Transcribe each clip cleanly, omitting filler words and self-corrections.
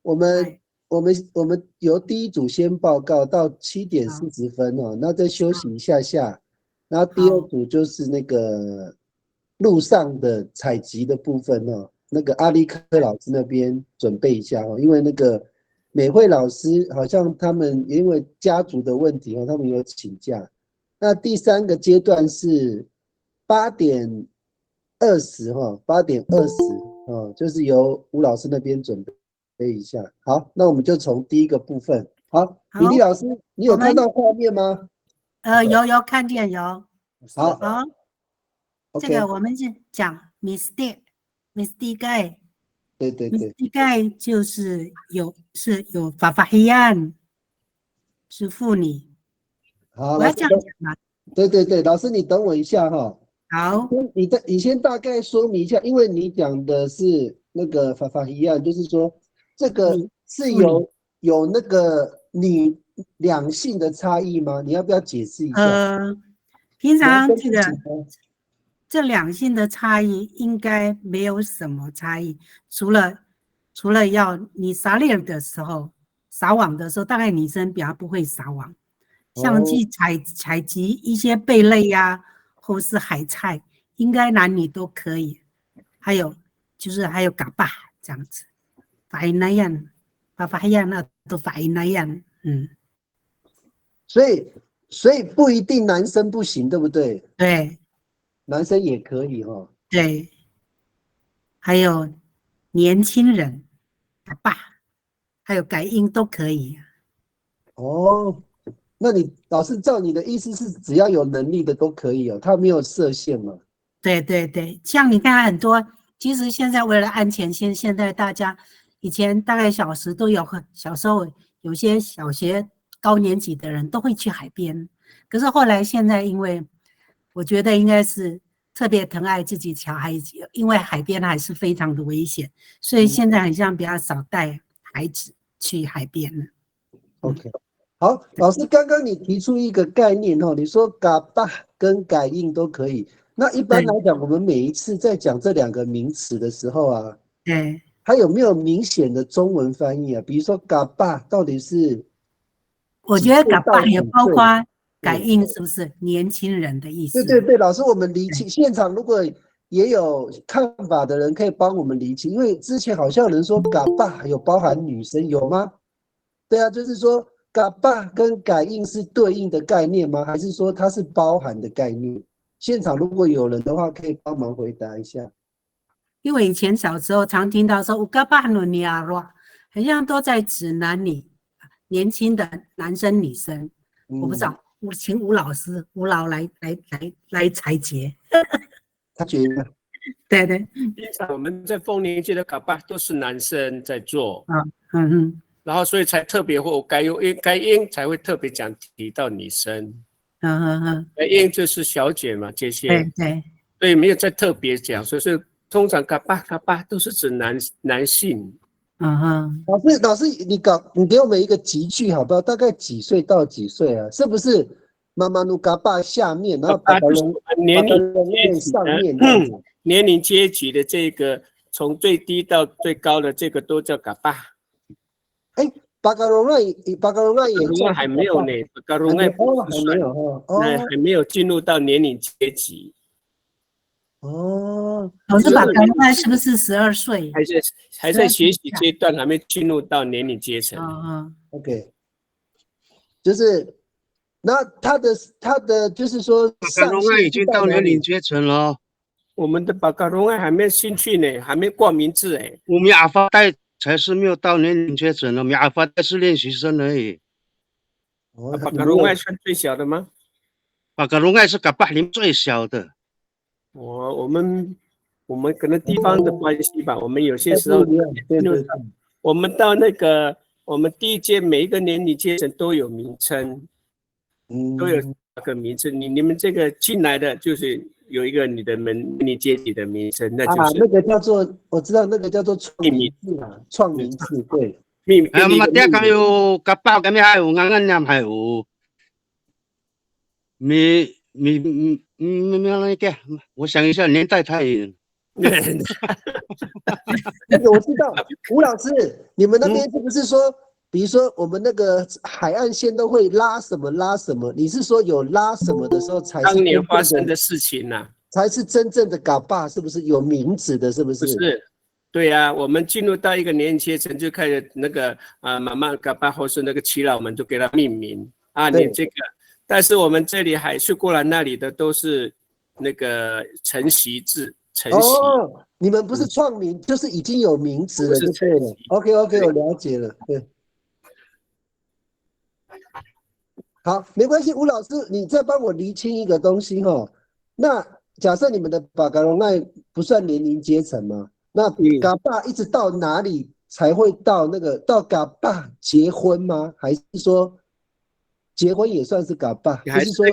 我们哎我们由第一组先报告到7点好40分哦，那再休息一下下，然后第二好组就是那个路上的采集的部分哦，那个阿力克老师那边准备一下哦，因为那个美惠老师好像他们因为家族的问题哦，他们有请假。那第三个阶段是8:20哈，8:20哦，就是由吴老师那边准备一下。好，那我们就从第一个部分。好，好，米粒老师，你有我们看到画面吗？有看见有。好好，这个，OK，我们是讲 mistake 对对对， mistake 就是有法法黑暗是妇女，好，我要这样老师等，讲吗？对对对，老师你等我一下哈。好，你先大概说明一下，因为你讲的是那个法法一样，就是说这个你是妇女，有那个两性的差异吗？你要不要解释一下？平男生常这个不行吗？这两性的差异应该没有什么差异，除了要你撒猎的时候，撒网的时候，大概女生比较不会撒网，像哦去采集一些贝类呀、或是海菜，应该男女都可以。还有还有嘎巴这样子，法医那样，法医那都法医那样，所以不一定男生不行，对不对？对男生也可以哈。对，还有年轻人嘎巴，还有改音都可以。哦，那你老师照你的意思是，只要有能力的都可以哦，他没有设限嘛？对对对，像你看很多，其实现在为了安全，现在大家以前大概小时候有些小学高年级的人都会去海边，可是后来现在因为我觉得应该是特别疼爱自己小孩子，因为海边还是非常的危险，所以嗯现在好像比较少带孩子去海边了。，OK。好，老师，刚刚你提出一个概念哦，你说嘎巴跟改印都可以。那一般对来讲，我们每一次在讲这两个名词的时候啊，对，它有没有明显的中文翻译啊？比如说嘎巴到底是我觉得几岁到搞不好也几岁？包括改嗯，印，是不是年轻人的意思？对对对，老师，我们厘对。清现场如果也有看法的人，可以帮我们厘清，因为之前好像有人说嘎巴有包含女生，有吗？对啊，就是说嘎巴跟改印是对应的概念吗？还是说它是包含的概念？现场如果有人的话，可以帮忙回答一下。因为以前小时候常听到说“乌嘎巴努尼亚罗”，好像都在指男女，年轻的男生女生。我不知嗯，道，我请吴老师、吴老来裁决。他觉得对对，平常我们在丰年节的卡巴都是男生在做，啊，嗯然后所以才特别或该音才会特别讲提到女生，该音就是小姐嘛，这些，对对，所以没有再特别讲，所以是通常卡巴都是指男性。老师，你给我们一个集句好不好？大概几岁到几岁啊？是不是妈妈努嘎巴下面，然后巴卡巴就是嘎隆年龄阶级上面这样子？年龄阶级的这个从最低到最高的这个都叫卡巴。哎，巴嘎隆那也算还没有呢，巴嘎隆奈不是算，还没有哈那还没有进入到年龄阶级。哦，老师把刚刚是不是12岁？还在学习阶段，还没进入到年龄阶层。OK，就是那他的就是说巴卡隆爱已经到年龄阶层了。我们的巴卡隆爱还没有进去呢，还没挂名字哎。我们阿发代才是没有到年龄阶层了，我们阿发代是练习生而已。巴卡隆爱算最小的吗？巴卡隆爱是嘎巴里最小的。我们可能地方的关系吧，我们有些时候我们到那个我们第一届每一个年龄阶层都有名称，都有个名字。你们这个进来的就是有一个你的年龄阶级的名称，那就是那个叫做我知道那个叫做创名字啊，创名字对。嘛啲咁要夾包咁樣係啱啱係有，咩嘅？我想一下年代太遠。那个我知道，吴老师，你们那边是不是说，比如说我们那个海岸线都会拉什么拉什么？你是说有拉什么的时候才是当年发生的事情呐，才是真正的嘎巴，是不是有名字的？是不是？不是，对呀，我们进入到一个年龄阶层，就开始那个慢慢嘎巴或是那个耆老们就给它命名啊，你这个，但是我们这里海水过来那里的都是那个承袭制。哦，你们不是创名，就是已经有名字了，就对了。OK， 我了解了。对，好，没关系，吴老师，你再帮我厘清一个东西哈。那假设你们的巴嘎隆奈不算年龄阶层嘛？那嘎巴一直到哪里才会到那个到嘎巴结婚吗？还是说结婚也算是嘎巴？还是说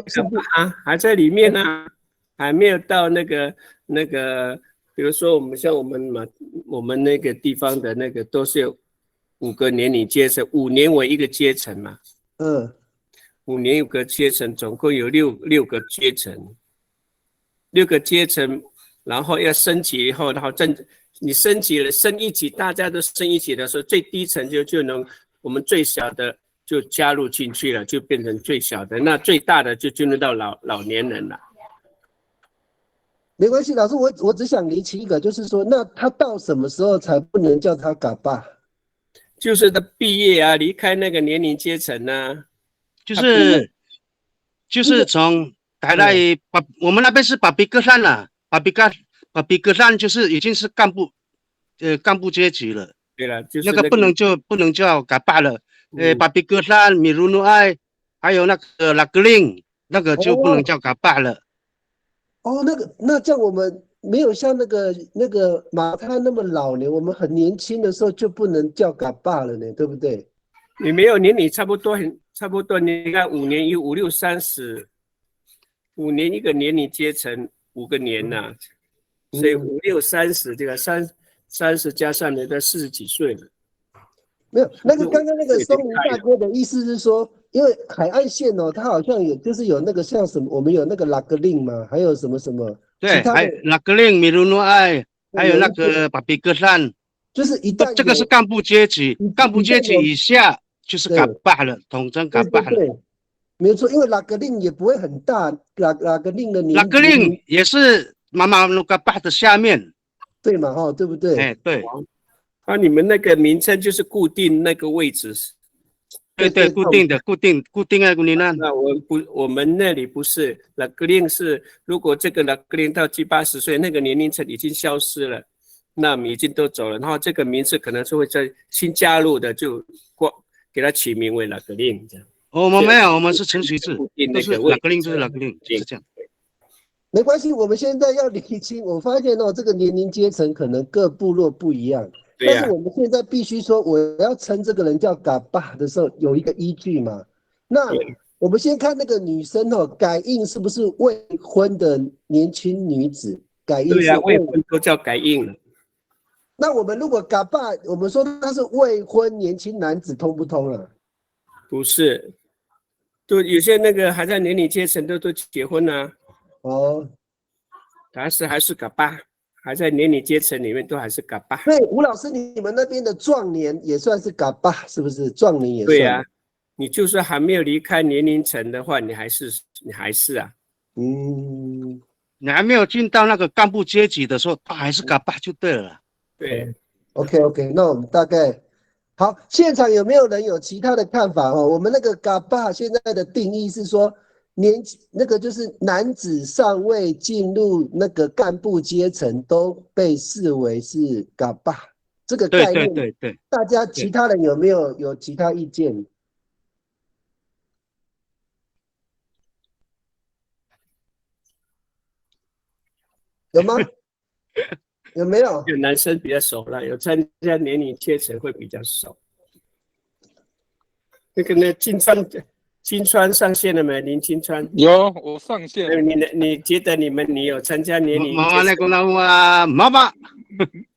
还在里面呢？还没有到那个，比如说我们那个地方的那个都是有5个年龄阶层，5年为一个阶层嘛。5年有个阶层，总共有六个阶层，6个阶层，然后要升级以后，然后你升级了，升一级，大家都升一级的时候，最低层就能我们最小的就加入进去了，就变成最小的，那最大的就进入到老年人了。没关系，老师，我只想厘清一个，就是说，那他到什么时候才不能叫他嘎巴？就是他毕业啊，离开那个年龄阶层啊，就是从台来我们那边是巴比哥山了，巴比哥山就是已经是干部阶级了。对了，就是那个不能叫嘎巴了。巴比哥山、米鲁努埃，还有那个拉格林，那个就不能叫嘎巴了。那这样我们没有像那个马他那么老年，我们很年轻的时候就不能叫嘎巴了呢，对不对？你没有年龄差不多，你看5年有5、6、30，5年一个年龄阶层5个年呐，所以5、6、30，这个30加上你的40几岁了。没有，那个刚刚那个松林大哥的意思是说，因为海岸线它好像有那个像什么，我们有那个拉格令嘛，还有什么，对，还有拉格令、米鲁努埃，还有那个巴比哥山，就是一旦这个是干部阶级，干部阶级以下就是嘎巴了，统称嘎巴了。对，没有错，因为拉格令也不会很大，拉格令的年，拉格令也是妈妈那个巴的下面，对嘛对不对？对。你们那个名称就是固定那个位置，对，固定那个年龄。那我们那里不是，拉格令是，如果这个拉格令到70、80岁，那个年龄层已经消失了，那我们已经都走了，然后这个名字可能是会在新加入的，就给它起名为拉格令这样。我们没有，我们是承袭制，都是拉格令就是拉格令，是这样。没关系，我们现在要厘清，我发现这个年龄阶层可能各部落不一样。但是我们现在必须说，我要称这个人叫嘎巴的时候，有一个依据嘛。那我们先看那个女生改印是不是未婚的年轻女子？改印对啊，未婚都叫改印了。那我们如果嘎巴，我们说他是未婚年轻男子，通不通啊？不是，都有些那个还在年龄阶层都结婚了。还是嘎巴。还在年龄阶层里面都还是嘎巴。对，吴老师，你们那边的壮年也算是嘎巴，是不是？壮年也算。对呀，你就算还没有离开年龄层的话，你还是啊。你还没有进到那个干部阶级的时候，他还是嘎巴就对了。对 ，OK， 那我们大概好，现场有没有人有其他的看法？我们那个嘎巴现在的定义是说。那个就是男子尚未进入那个干部阶层，都被视为是嘎巴这个概念。对，大家其他人有没有其他意见？有吗？有没有？有男生比较熟了，有参加年龄阶层会比较熟。那个呢，金川上线了没？林金川有，我上线。你觉得你有参加年龄？妈那个妈妈，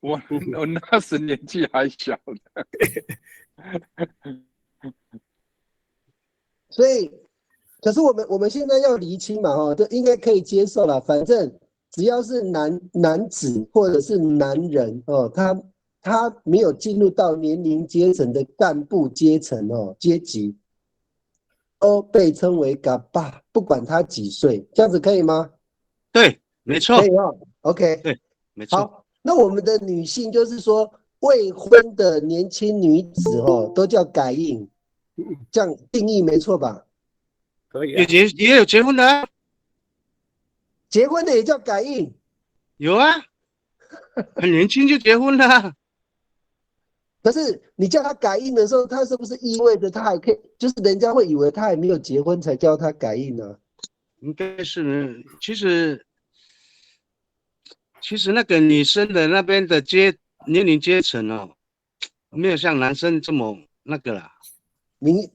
我那时年纪还小的。所以，可是我们现在要厘清嘛，这应该可以接受了。反正只要是男子或者是男人哦，他没有进入到年龄阶层的干部阶层哦阶级，都被称为嘎爸，不管他几岁，这样子可以吗？对，没错可以，哦 ，OK，对，没错。好，那我们的女性就是说未婚的年轻女子哦，都叫改印，这样定义没错吧？可以啊。也有结婚的啊，结婚的也叫改印。有啊，很年轻就结婚了啊。可是你叫他改印的时候，他是不是意味着他还可以，就是人家会以为他还没有结婚才叫他改印呢？应该是呢，其实那个女生的那边的年龄阶层哦，没有像男生这么那个啦。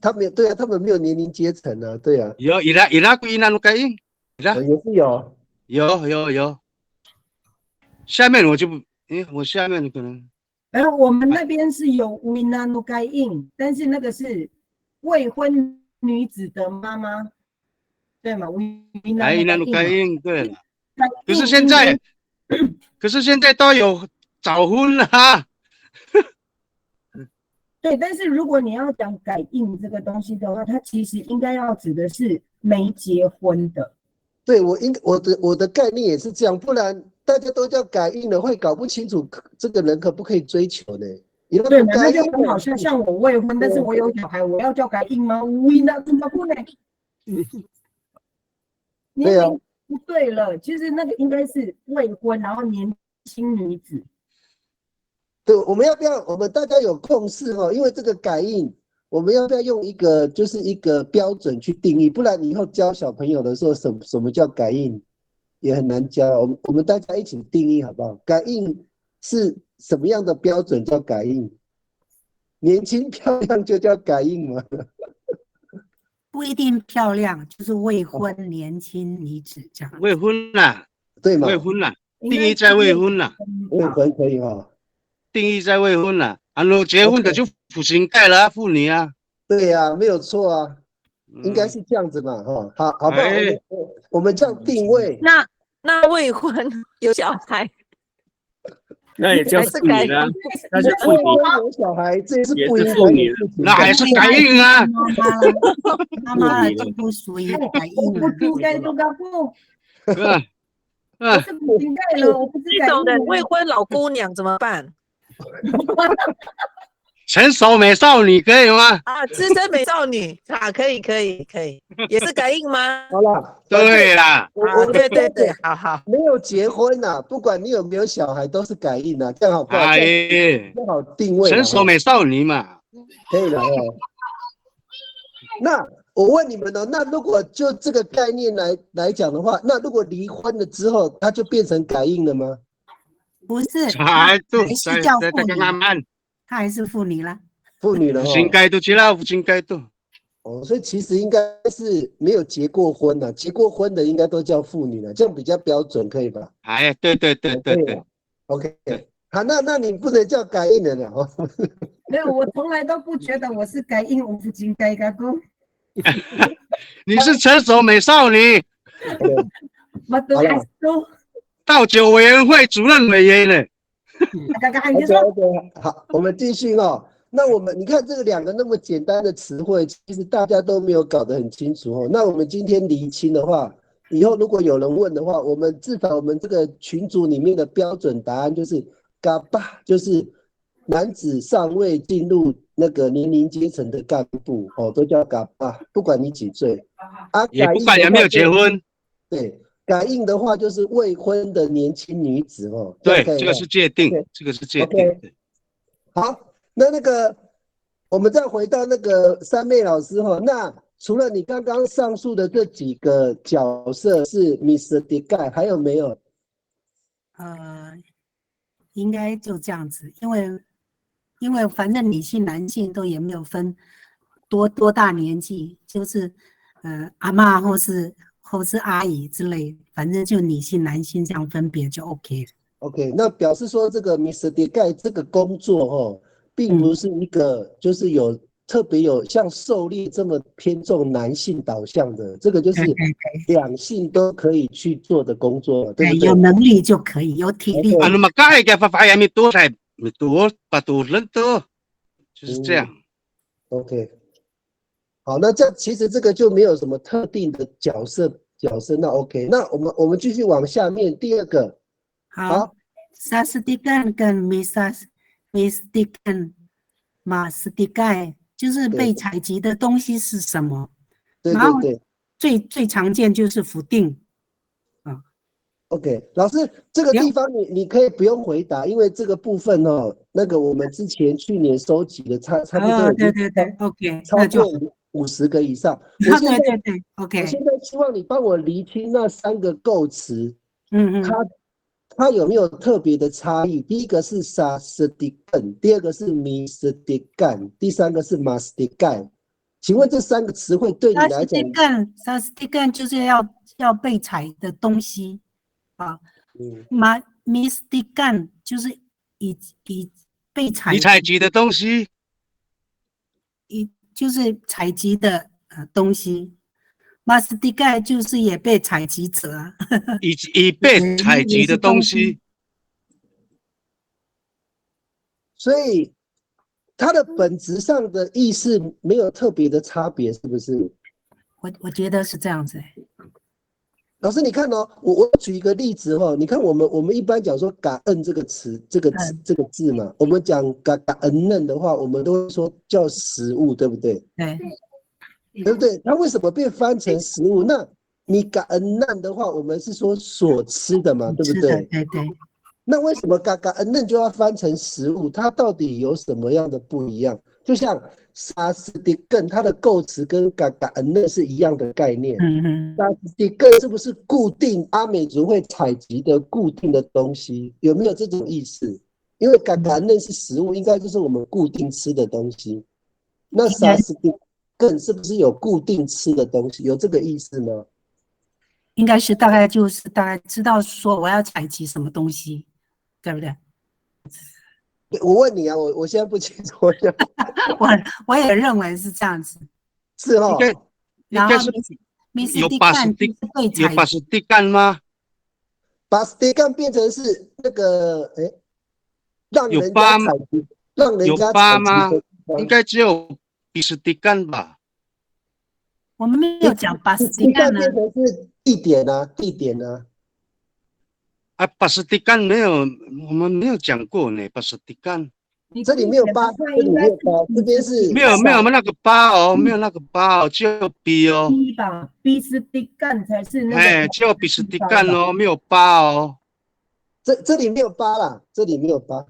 他们对啊，他们没有年龄阶层啊，对啊，有伊拉归那改印，也是有。有。下面我就不，我下面可能然后我们那边是有 Wina no Gai In， 但是那个是未婚女子的妈妈，对吗？Wina no改 Gai 印，对了。 In， 可是现在都有早婚了啊。对，但是如果你要讲改印这个东西的话，它其实应该要指的是没结婚的。对，我的概念也是这样，不然大家都叫改印了，会搞不清楚这个人可不可以追求呢？对，那就很好像我未婚，但是我有小孩，我要叫改印吗？那怎么不能？对啊，不对了，其实那个应该是未婚，然后年轻女子。对，我们要不要？我们大家有共识哦，因为这个改印，我们要不要用一个标准去定义？不然你以后教小朋友的时候，什么叫改印，也很难教。我们大家一起定义好不好？改印是什么样的标准叫改印？年轻漂亮就叫改印吗？不一定漂亮，就是未婚年轻女子这样。未婚啦，对吗？未婚啦，定义在未婚啦，未婚可以哈。定义在未婚啦。然后结婚的就phụ chính盖了啊，妇女啊。对呀，没有错啊，应该是这样子嘛，哈，好不好？我们这样定位。那未婚有小孩，那也叫妇女啦，那是妇女，有小孩，这也是不应该妇女，那还是改印啊。妈妈就不属于改印了，不应该都搞不。我是不应该了，我不是改这种的印。未婚老姑娘怎么办？成熟美少女可以吗？啊，资深美少女啊，可以，也是改印吗？好了，对啦，啊，对，好，没有结婚呐，不管你有没有小孩，都是改印呐，这样好不好？正好定位。成熟美少女嘛，可以了哦。那我问你们哦，那如果就这个概念来讲的话，那如果离婚了之后，它就变成改印了吗？不是，还是叫妇女，慢慢，她还是妇女啦。妇女了哦。父亲该都知道，父亲该都。哦，所以其实应该是没有结过婚的，结过婚的应该都叫妇女了，这样比较标准，可以吧？哎，对。OK， 好，那你不能叫改印的了哦。没有，我从来都不觉得我是改印，我不仅改个工。你是成熟美少女，我都还说。倒酒委员会主任委员呢。OK， 好，我们继续哦。那你看这个两个那么简单的词汇，其实大家都没有搞得很清楚哦。那我们今天厘清的话，以后如果有人问的话，至少我们这个群组里面的标准答案就是嘎巴，就是男子尚未进入那个年龄阶层的干部哦，都叫嘎巴，不管你几岁啊，也不管有没有结婚。对。改印的话就是未婚的年轻女子哦，对，这个是界定，这个是界定。好，那个我们再回到那个三妹老师哈，那除了你刚刚上述的这几个角色是 Mr. Degai， 还有没有？应该就这样子，因为反正女性男性都也没有分多大年纪，就是阿嬷或是阿姨之类，反正就女性男性这样分别就 OK。 OK， 那表示说这个 Mr. Degai 这个工作并不是一个就是有特别有像狩猎这么偏重男性导向的，这个就是两性都可以去做的工作，对不对？有能力就可以，有体力。Ano makaya kaya papaya mito sa mito patulan to， 就是这样。OK， 好，那这其实这个就没有什么特定的角色，那 OK， 那我们继续往下面第二个。好 ，Sastikan 跟 Mistikan Mastikai 就是被采集的东西是什么？对，最常见就是否定。OK， 老师，这个地方你可以不用回答，因为这个部分哦，那个我们之前去年收集的差不多，对 ，OK， 超过50个以上。对 ，OK， 我现在希望你帮我厘清那3个构词，它有没有特别的差异？第一个是 Sastikan， 第二个是 Mistikan， 第三个是 Mastikai。请问这3个词汇对你来讲 ，Sastikan 就是要被采的东西啊，Mistikan 就是已被采集的东西，就是采集的东西。Mastikai 就是也被采集者，已被采集的东西。所以它的本质上的意思没有特别的差别，是不是？我觉得是这样子。老师，你看哦，我举一个例子哦，你看我们一般讲说感恩这个词，这个字嘛，我们讲感恩的话，我们都会说叫食物，对不对？对不对？它为什么被翻成食物？那你感恩的话，我们是说所吃的嘛，对不对？对。那为什么感恩就要翻成食物？它到底有什么样的不一样？就像沙斯蒂根，它的构词跟感恩是一样的概念。沙斯蒂根是不是固定阿美族会采集的固定的东西？有没有这种意思？因为感恩是食物，应该就是我们固定吃的东西。那沙斯蒂根是不是有固定吃的东西？有这个意思吗？应该是大概知道说我要采集什么东西，对不对？我问你啊，我现在不清楚。我也认为是这样子。是哦。然后有巴斯蒂干吗？巴斯蒂干变成是那个让人家采集，有巴吗？应该只有比斯蒂干吧。我们没有讲巴斯蒂干呢。变成是地点啊。巴斯蒂干没有，我们没有讲过呢。巴斯蒂干，这里没有巴，这里没有巴，这边是没有那个巴哦，没有那个巴哦，只有 B 哦。B 吧，比斯蒂干才是那个。只有比斯蒂干哦，没有巴哦。这里没有巴啦，这里没有巴。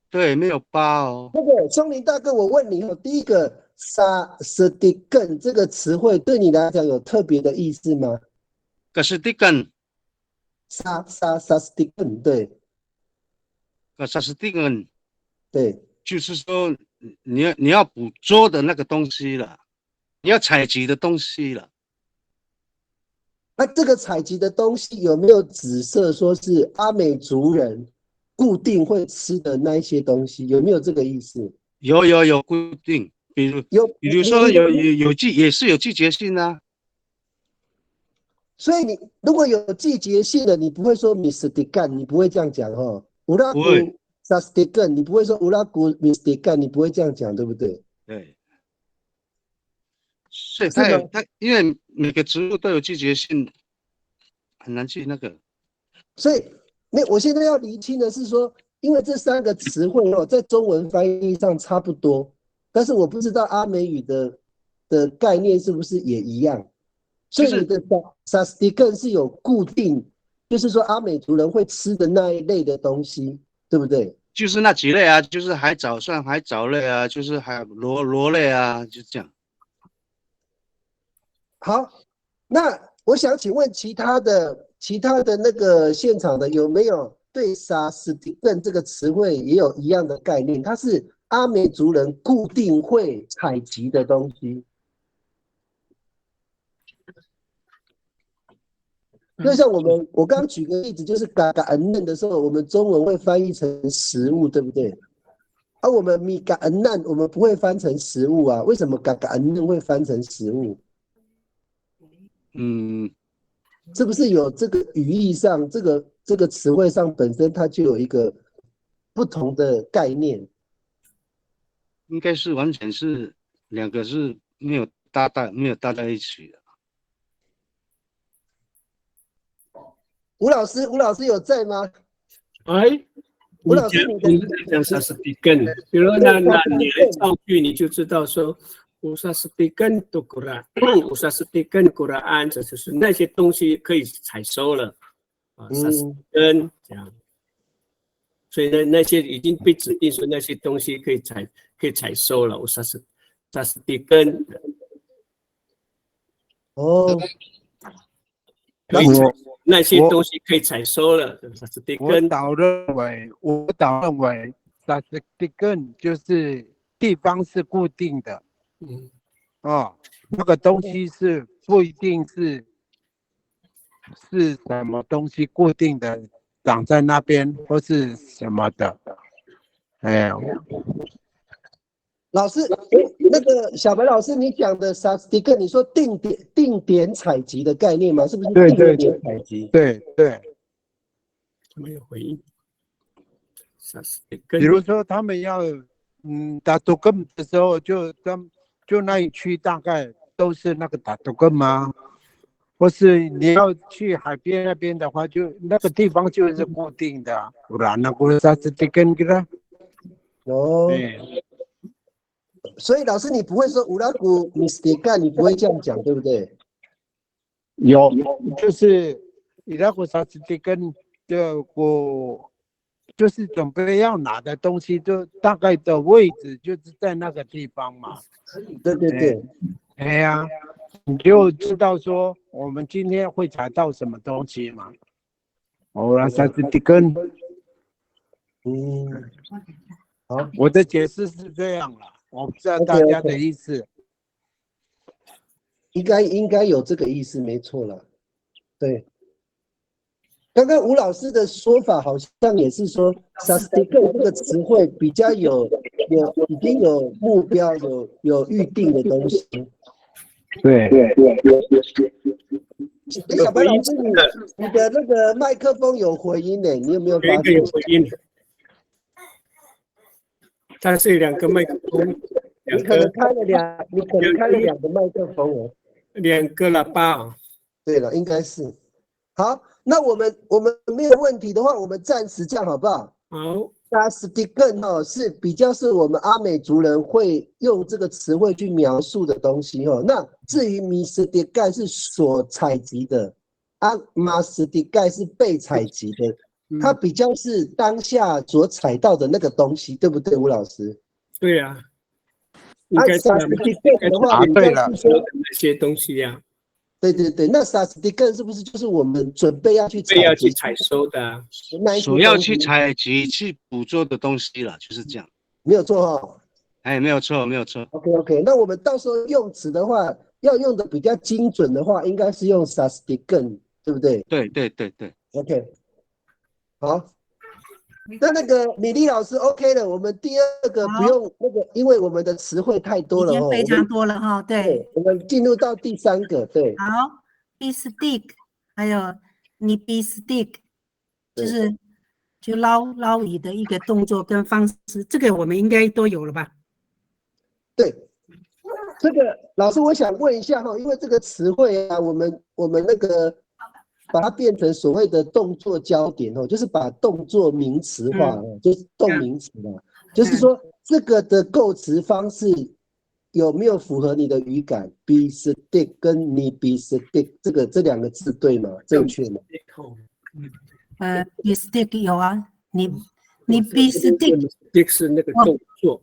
对，没有巴哦。那个松林大哥，我问你哦，第一个沙斯蒂根这个词汇对你来讲有特别的意思吗？斯蒂根。沙斯蒂根，对。沙斯蒂根，对，就是说你要捕捉的那个东西了，你要采集的东西了。那这个采集的东西有没有指涉说是阿美族人固定会吃的那一些东西？有没有这个意思？有固定，比如说也是有季节性啊。所以你如果有季节性的，你不会说 Mistikan， 你不会这样讲哦。乌拉古 Sastikan， 你不会说乌拉古 Mistikan， 你不会这样讲，对不对？对。所以它因为每个植物都有季节性，很难去那个。所以我现在要厘清的是说，因为这3个词汇哦，在中文翻译上差不多，但是我不知道阿美语的概念是不是也一样。所以你的 Sastikan 是有固定，就是说阿美族人会吃的那一类的东西，对不对？就是那几类啊，就是海藻算海藻类啊，就是螺类啊，就这样。好，那我想请问其他的那个现场的有没有对 Sastikan 这个词汇也有一样的概念？它是阿美族人固定会采集的东西。就像我刚举个例子，就是嘎嘎恩嫩的时候，我们中文会翻译成食物，对不对？我们米嘎恩难我们不会翻成食物啊，为什么嘎嘎恩难会翻成食物？是不是有这个语义上，这个词汇上本身它就有一个不同的概念？应该是完全是两个是没有搭在一起的。吴老师有在吗？哎，吴老师，你讲啥是比根？比如那你来造句，你就知道说。Usasbikan tu Quran， Usasbikan Quran， 这就是那些东西可以采收了啊，Usasbikan这样，所以那些已经被指定说那些东西可以采收了，Usasbikan。哦，那些东西可以采收了，Usasbikan。我倒认为，Usasbikan就是地方是固定的。那个东西是不一定是什么东西固定的长在那边或是什么的。老师，那个小白老师，你讲的 Usasbikan， 你说定点采集的概念吗？是不是定点采集？对。没有回应。比如说他们要打杜根的时候，就那一区大概都是那个打杜根吗？或是你要去海边那边的话，就那个地方就是固定的，不然那个啥子地根给他。所以老师你不会说乌拉古米斯蒂干，你不会这样讲，对不对？有，就是伊拉古啥子地根就是准备要拿的东西，就大概的位置就是在那个地方嘛。对。你就知道说我们今天会采到什么东西嘛。啥子地根？好，我的解释是这样啦，我不知道大家的意思。应该有这个意思，没错啦。对。刚刚吴老师的说法好像也是说 Usasbikan 这个词汇比较已经有目标、有预定的东西。对。小白老师，你的那个麦克风有回音呢，你有没有发现？有回音。它是两个麦克风，你可能开了两个麦克风哦。两个喇叭。对了，应该是。好，那我们没有问题的话，我们暂时这样好不好？好。Usasbikan 是比较是我们阿美族人会用这个词汇去描述的东西那至于米斯蒂盖是所采集的，马斯蒂盖是被采集的，它比较是当下所采到的那个东西，对不对，吴老师？对啊。应该是的话，对了，那些东西呀。对，那 Usasbikan 是不是就是我们准备要去采收的所要去采集、去捕捉的东西了，就是这样。没有错没有错。OK， 那我们到时候用词的话，要用的比较精准的话，应该是用 Usasbikan， 对不对？对。OK， 好。那个米粒老师 OK 了，我们第二个不用那个，因为我们的词汇太多了已经非常多了哈。对，我们进入到第三个，对。好 ，bistik 还有 nibistik， 就捞鱼的一个动作跟方式，这个我们应该都有了吧？对，这个老师我想问一下因为这个词汇啊，我们那个。把它变成所谓的动作焦点就是把动作名词化就是动名词了。就是说这个的构词方式有没有符合你的语感 ？bistik 跟 nibistik 这两个字对吗？正确吗？bistik 有啊，nibistik 是那个动作。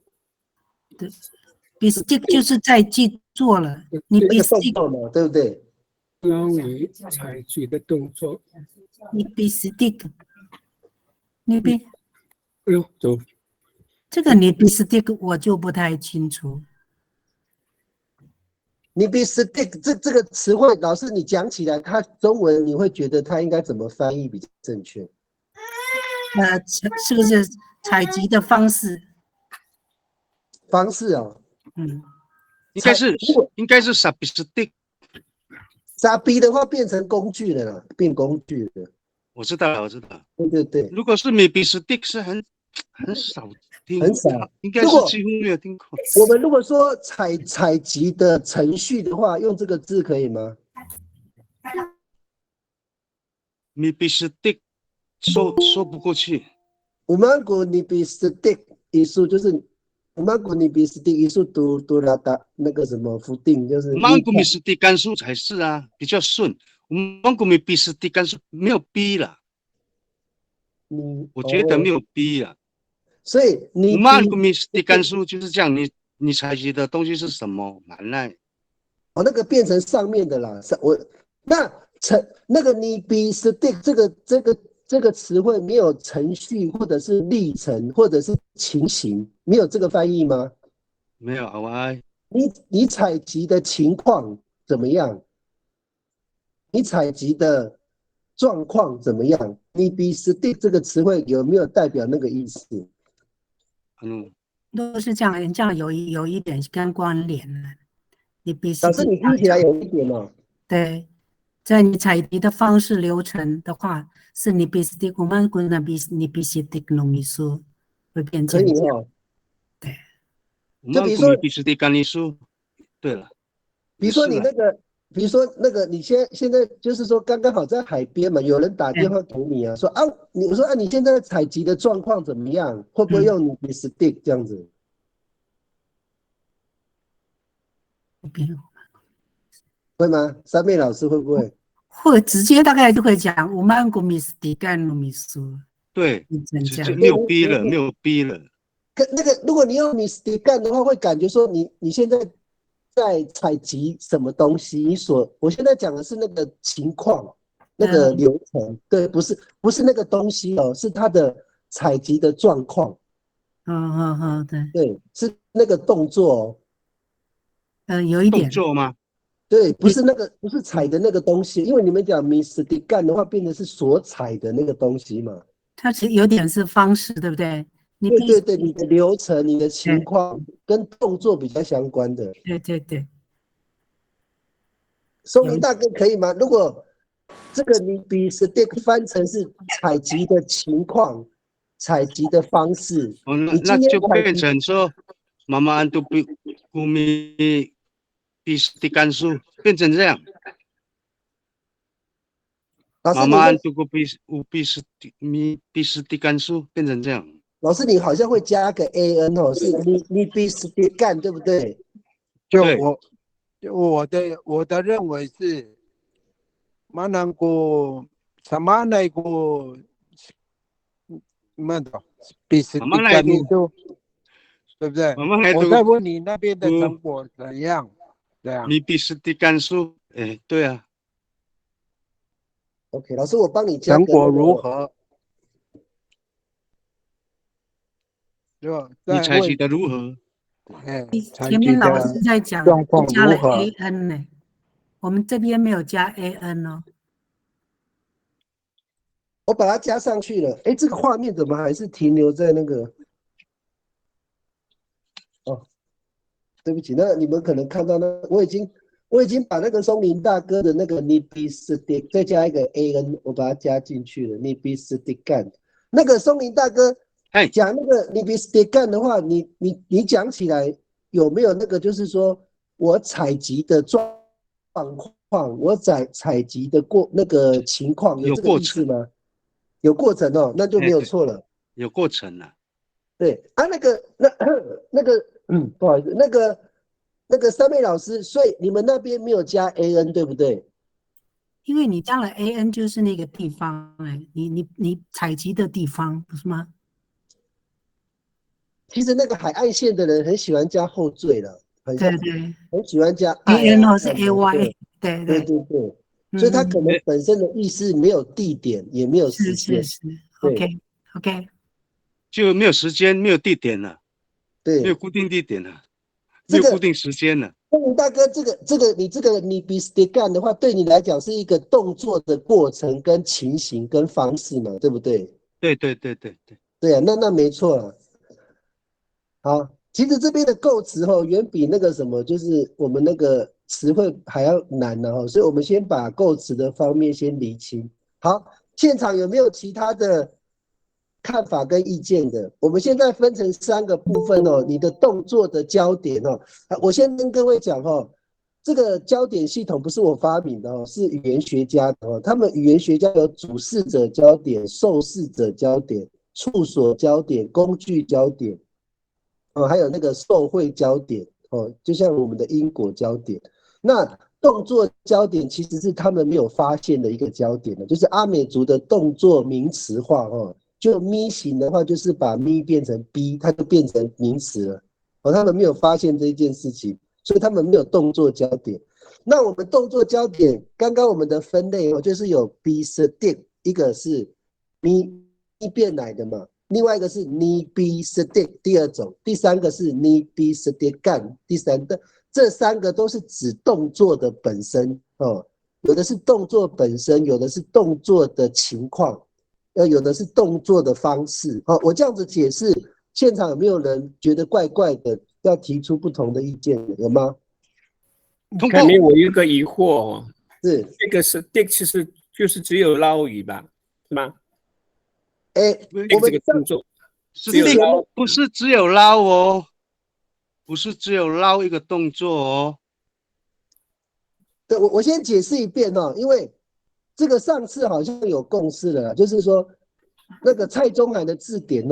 对 ，bistik 就是在去做了 ，nibistik 嘛，对不对？捞鱼采集的动作。nibistik， 走。这个 nibistik 我就不太清楚。nibistik 这个词汇，老师你讲起来，它中文你会觉得它应该怎么翻译比较正确？是不是采集的方式？方式哦，应该是如果substick。傻逼的话变成工具了啦，变工具了。我知道，对对对，如果是 maybe stick 是很少听，很少。应该如果是几乎没有听过。我们如果说采集的程序的话，用这个字可以吗 maybe stick 说不过去。Umangu nibi stick 一数就是 Umangu nibi stick 一数读了的那个什么符定就是。Umangu stick 干数才是啊，比较顺。Umangu maybe stick 干数没有 B 了。我觉得没有 B 了。所以你 Umangu stick 干数就是这样，你采集的东西是什么？蛮耐。那个变成上面的啦，那个你比 stick 这个词汇没有程序或者是历程或者是情形，没有这个翻译吗？没有，好啊。你采集的情况怎么样？你采集的状况怎么样？你比 stick 这个词汇有没有代表那个意思？都是这样有一点跟关联了。你比老师，你听起来有一点哦。对，在你采集的方式流程的话，是你比 stick 我们国那比你比 stick 农民书会变成可以哦。对，就比如说比 stick 干泥书。对了，比如说你那个。比如说那个，你现在就是说刚刚好在海边嘛，有人打电话给你啊，说啊，我说啊，你现在采集的状况怎么样？会不会用你的 stick 这样子？会吗？三妹老师会不会？会直接大概就会讲，我们国民 stick 干农民书。对，直接没有 B 了，没有 B 了。那个，如果你用你 stick 干的话，会感觉说你现在。在采集什么东西？我现在讲的是那个情况，那个流程，对，不是那个东西哦，是它的采集的状况。对，是那个动作哦。有一点动作吗？对，不是采的那个东西，因为你们讲 misty 干的话，变成是所采的那个东西嘛。它其实有点是方式，对不对？对，你的流程、你的情况跟动作比较相关的。对。松林大哥可以吗？如果这个你比 stick 翻成是采集的情况、采集的方式，那就变成说，妈妈安都比古米比 stick 干数变成这样。妈妈安都比stick 干数变成这样。老师，你好像会加个 an 哦，是你比 stick 干，对不对？就我的认为是，马南国什么那个什的比 stick 干你都对不对？我在问你那边的成果怎样？对啊，你比 stick 干数，对啊。OK， 老师，我帮你加成果如何？你采集的如何？前面老师在讲状况加了如何 an 呢，我们这边没有加 an 哦。我把它加上去了。这个画面怎么还是停留在那个？哦，对不起，那你们可能看到那我已经把那个松林大哥的那个 nibi stick 再加一个 an， 我把它加进去了。nibi stick 干，那个松林大哥讲那个 nibi stick 干的话，你讲起来有没有那个就是说我采集的状况，我采集的那个情况有这个意思吗？有过程哦，那就没有错了。有过程了。对啊，那个不好意思，那个三妹老师，所以你们那边没有加 an 对不对？因为你加了 an 就是那个地方，你采集的地方不是吗？其实那个海岸线的人很喜欢加后缀的，很喜欢加 an 或是 ay， 对，所以他可能本身的意思没有地点，也没有时间，是 ，OK， 就没有时间，没有地点了，对，没有固定地点了，没有固定时间了。大哥，你比 stick 干的话，对你来讲是一个动作的过程、跟情形、跟方式嘛，对不对？对。对啊，那没错了。好，其实这边的构词远比那个什么，就是我们那个词汇还要难呢所以我们先把构词的方面先厘清。好，现场有没有其他的看法跟意见的？我们现在分成3个部分你的动作的焦点我先跟各位讲这个焦点系统不是我发明的是语言学家的他们语言学家有主事者焦点、受事者焦点、处所焦点、工具焦点还有那个受惠焦点就像我们的因果焦点。那动作焦点其实是他们没有发现的一个焦点就是阿美族的动作名词化就咪型的话，就是把咪变成 b， 它就变成名词了他们没有发现这一件事情，所以他们没有动作焦点。那我们动作焦点，刚刚我们的分类就是有 be stick， 一个是咪变来的嘛，另外一个是 ni be stick 第2种，第3个是 ni be stick 干第3个，这3个都是指动作的本身有的是动作本身，有的是动作的情况，有的是动作的方式我这样子解释，现场有没有人觉得怪怪的，要提出不同的意见有吗？肯定我有一个疑惑是这个是 stick 其实就是只有捞鱼吧，是吗？我们这个动作stick 不是只有捞不是只有捞一个动作对，我先解释一遍因为这个上次好像有共识了就是说那个蔡中涵的字典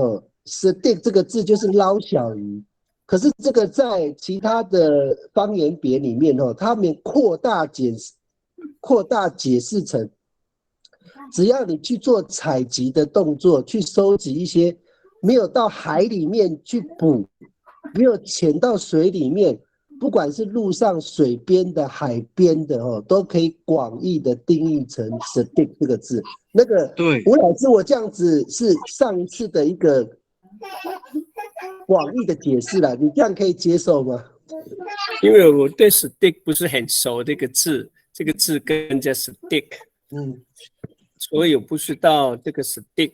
stick 这个字就是捞小鱼，可是这个在其他的方言别里面他们扩大解释成只要你去做采集的动作，去收集一些没有到海里面去捕，没有潜到水里面，不管是陆上、水边的、海边的都可以广义的定义成 stick 这个字。那个对，吴老师，我这样子是上一次的一个广义的解释啦，你这样可以接受吗？因为我对 stick 不是很熟这个字跟着 stick， 所以我不知道这个 stick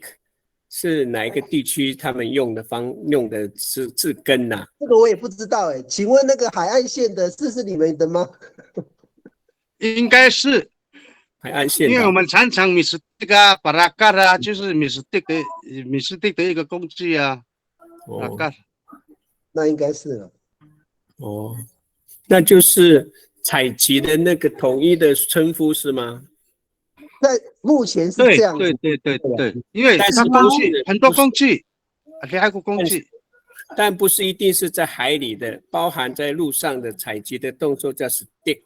是哪一个地区他们用的字根呐？这个我也不知道请问那个海岸线的字是你们的吗？应该是海岸线，因为我们常常米斯蒂啊、巴拉嘎啊，就是米斯蒂的一个工具啊。那应该是了。那就是采集的那个统一的称呼是吗？在目前是这样子。对，因为它工具很多工具，还有工具，但不是一定是在海里的，包含在陆上的采集的动作叫 stick。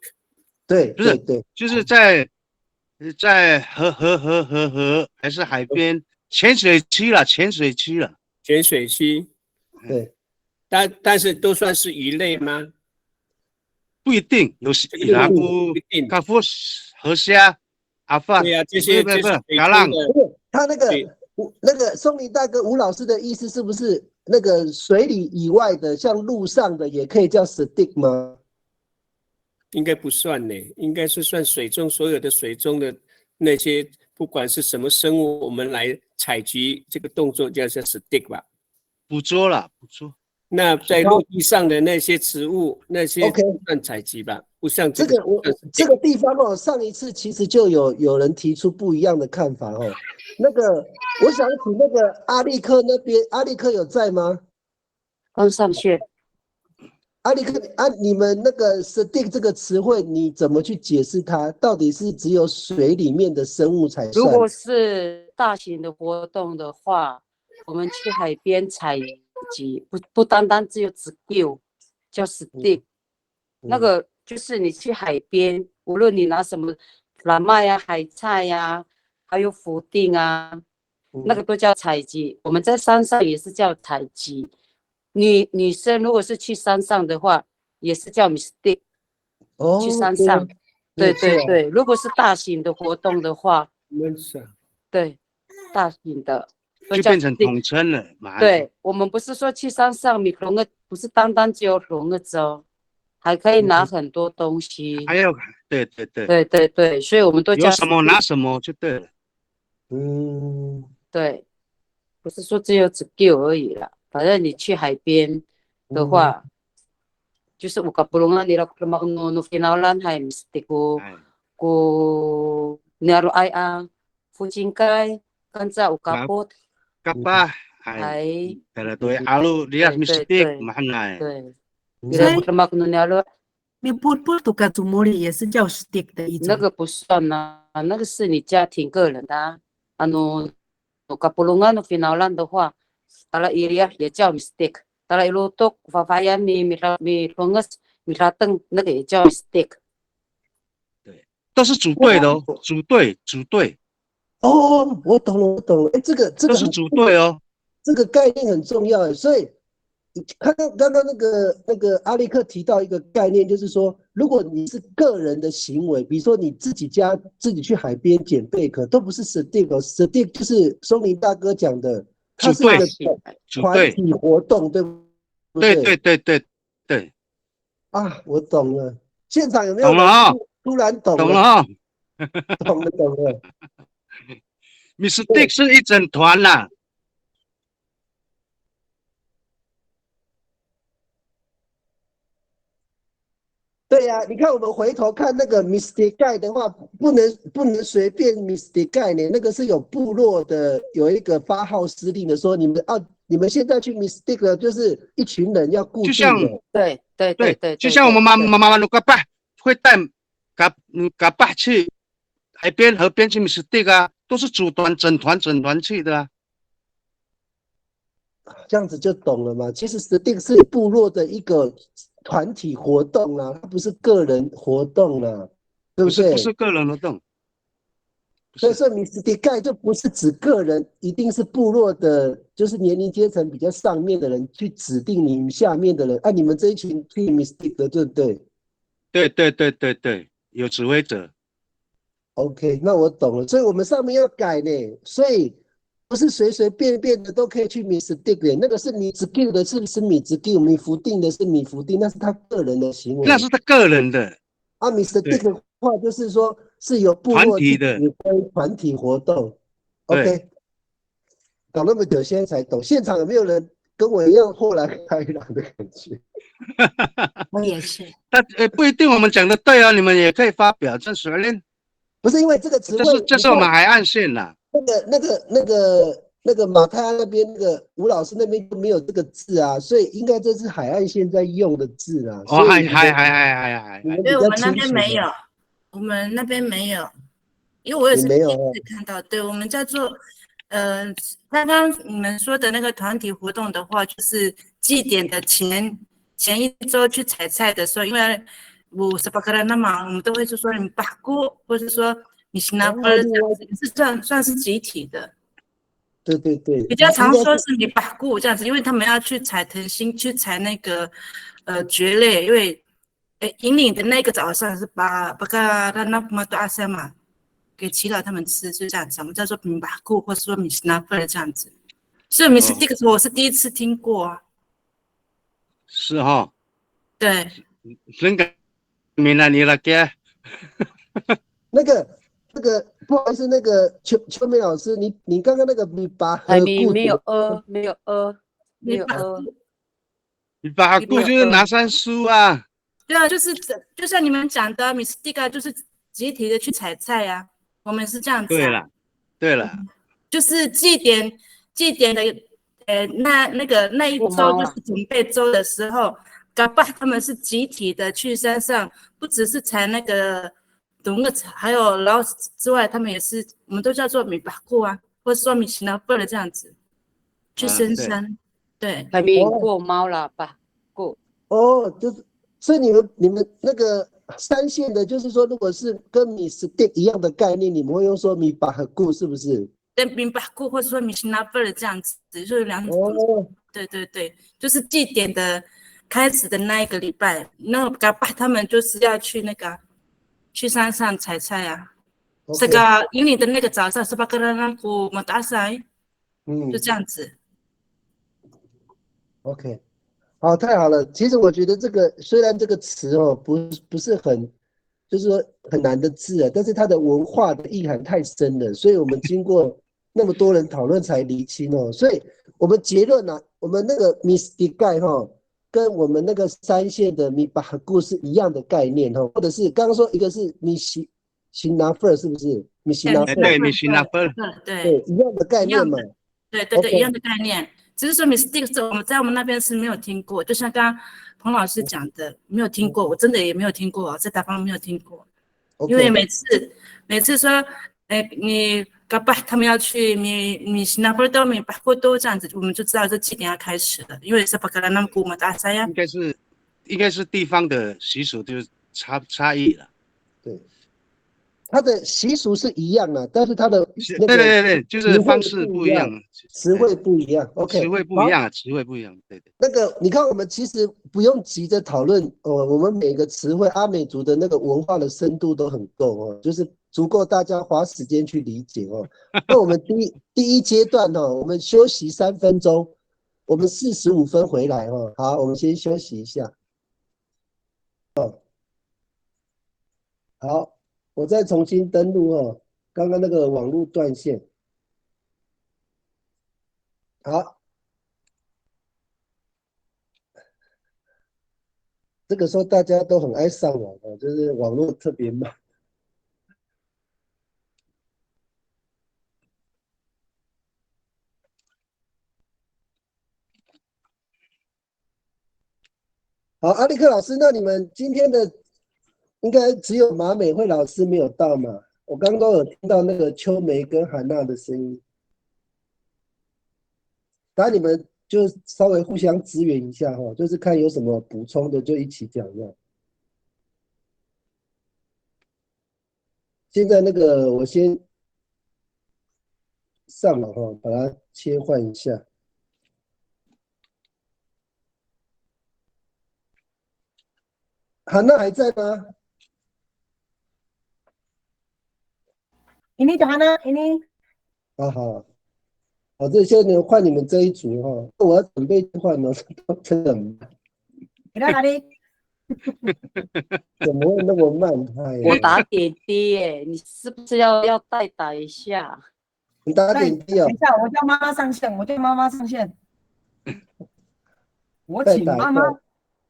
对，不是，对，就是在河还是海边潜水区了。对，但是都算是鱼类吗？不一定，有卡夫河虾。对呀，这些就是海浪。他那个松林大哥吴老师的意思是不是那个水里以外的，像陆上的也可以叫 stick 吗？应该不算呢，应该是算所有的水中的那些，不管是什么生物，我们来采集这个动作叫 stick 吧。捕捉。那在陆地上的那些植物，那些不算采集吧？不像这个地方上一次其实就有人提出不一样的看法那个我想请那个阿力克那边，阿力克有在吗？刚上线。阿力克你们那个 stick 这个词汇你怎么去解释它？到底是只有水里面的生物才算？如果是大型的活动的话，我们去海边采集，不单单只有叫 stick，那个就是你去海边，无论你拿什么蓝麦啊、海菜啊，还有福定啊，那个都叫采集。我们在山上也是叫采集。女生如果是去山上的话，也是叫 mistake。去山上，对。如果是大型的活动的话，对，大型的就变成统称了。对，我们不是说去山上，你龙不是单单只有龙的舟，还可以拿很多东西。还有，对，所以我们都叫有什么拿什么就对了。对，不是说只有 skill 而已啦。反正你去海边，的话，就是有kapulungan nila kurma no finalan hay mistiko ko naro ay ang fucingkay kansa ukapot kapah hay 对了对，阿鲁你要 mistake 嘛奈，对，nila kurma no nalo 你不读个祖母里也是叫 stick 的一种。那个不算呐，那个是你家庭个人的啊。no kapulungan no finalan 的话，tala area 也叫 mistake。tala ilutok fafayan mi longas mi rateng 那个也叫 mistake。对，都是组队的哦，组队。哦，我懂了。哎，这个都是组队哦，这个概念很重要。所以刚刚那个阿力克提到一个概念，就是说，如果你是个人的行为，比如说你自己去海边捡贝壳，都不是 stick，stick 就是松林大哥讲的，它是一个团体活动，对不对？对。啊，我懂了。现场有没有懂了啊？突然懂了？懂了啊？懂了。Mistake 是一整团啦。对呀，你看我们回头看那个 Mr. Guy 的话，不能随便 Mr. Guy 呢，那个是有部落的，有一个发号施令的，说你们现在去 Mistake 了，就是一群人要固定的。对，就像我们妈鲁嘎巴会带嘎巴去海边河边去 Mistake 啊，都是组团整团去的啊。这样子就懂了嘛？其实 Stick 是部落的一个团体活动啊，它不是个人活动啊，对不对？不是个人活动。所以说 Mr. Guy 就不是指个人，一定是部落的，就是年龄阶层比较上面的人去指定你们下面的人，你们这一群去 Mr. 的，对不对？对，有指挥者。OK， 那我懂了，所以我们上面要改呢，所以不是随随便便的都可以去 Mistake 那个是米子 Q 的，是米子 Q， 米福定的是米福定，那是他个人的行为，那是他个人的。Mistake 的话就是说是有部落去指挥团体活动。OK， 搞那么久现在才懂，现场有没有人跟我一样豁然开朗的感觉？我也是。那不一定我们讲的对啊，你们也可以发表，这是不是因为这个词汇，这是我们海岸线啦。那个马太那边那个吴老师那边就没有这个字啊，所以应该这是海岸线在用的字啊。哦，海，对，我们那边没有，我们那边没有，因为我也是第一次看到。对，我们叫做刚刚你们说的那个团体活动的话，就是祭典的前一周去采菜的时候，因为58个人那嘛，我们都会是说你把锅，或是说你是拿过来这样子，是算是集体的。对，比较常说是你把锅这样子，因为他们要去采藤心，去采那个蕨类，因为引领的那个早上是把个那么多阿三嘛，给耆老他们吃，就这样子，我们叫做米把锅，或者说米斯拿贝这样子。所以米斯这个我是第一次听过啊。是哈。对。真感明了你了哥。那个不好意思，那个秋梅老师，你刚刚那个米把和固没有米把和固就是拿山书啊。对啊，就像你们讲的，Mistake 就是集体的去采菜啊，我们是这样子。对了，就是祭典的那一周就是准备周的时候，搞不好他们是集体的去山上，不只是采那个冬的还有老之外，他们也是我们都叫做米把过啊，或者说米奇拿贝的这样子去深山。对，还没过猫了吧？过哦，就是所以你们那个三线的，就是说如果是跟米 stick 一样的概念，你们会用说米把和固是不是？对，米把固或者说米奇拿贝的这样子，就是两种。哦，对，就是祭典的开始的那一个礼拜，那搞不好他们就是要去那个。去山上采菜啊，这个引领的那个早上18个人那股马达赛，就这样子。OK， 好，太好了。其实我觉得这个虽然这个词不是很，就是说很难的字啊，但是它的文化的意涵太深了，所以我们经过那么多人讨论才厘清哦。所以我们结论呢，我们那个 Mistake 跟我们那个三线的米巴固是一样的概念哦，或者是刚刚说一个是米西拿弗是不是？米西拿弗对，米西拿弗，对，一样的概念嘛。对，一样的概念，只是说 mystic 是我们在我们那边是没有听过，就像刚刚彭老师讲的，没有听过，我真的也没有听过，在台湾没有听过，因为每次说，你嘎巴他们要去米西拿弗多米巴库多这样子，我们就知道这几点要开始了，因为是巴格兰那古嘛大赛呀，应该是地方的习俗就是差异了。对。它的习俗是一样的，但是它的对，就是方式不一样，词汇不一样。OK， 词汇不一样，词汇不一样。对。那个你看，我们其实不用急着讨论我们每个词汇阿美族的那个文化的深度都很够哦，就是足够大家花时间去理解哦。那我们第一阶段哦，我们休息3分钟，我们45分回来哦。好，我们先休息一下。好。我再重新登录哦，刚刚那个网络断线。好，这个时候大家都很爱上网哦，就是网络特别慢。好，阿力克老师，那你们今天的应该只有马美惠老师没有到嘛？我刚刚有听到那个秋梅跟韩娜的声音，然后你们就稍微互相支援一下哈，就是看有什么补充的就一起讲这样。现在那个我先上网哈，把它切换一下。韩娜还在吗？ini Johanna ini。好，这些呢换你们这一组哈，我要准备换了，真的很慢。怎么会那么慢？我打点滴耶，你是不是要打一下？你打点滴哦。等一下，我叫妈妈上线，我请妈妈，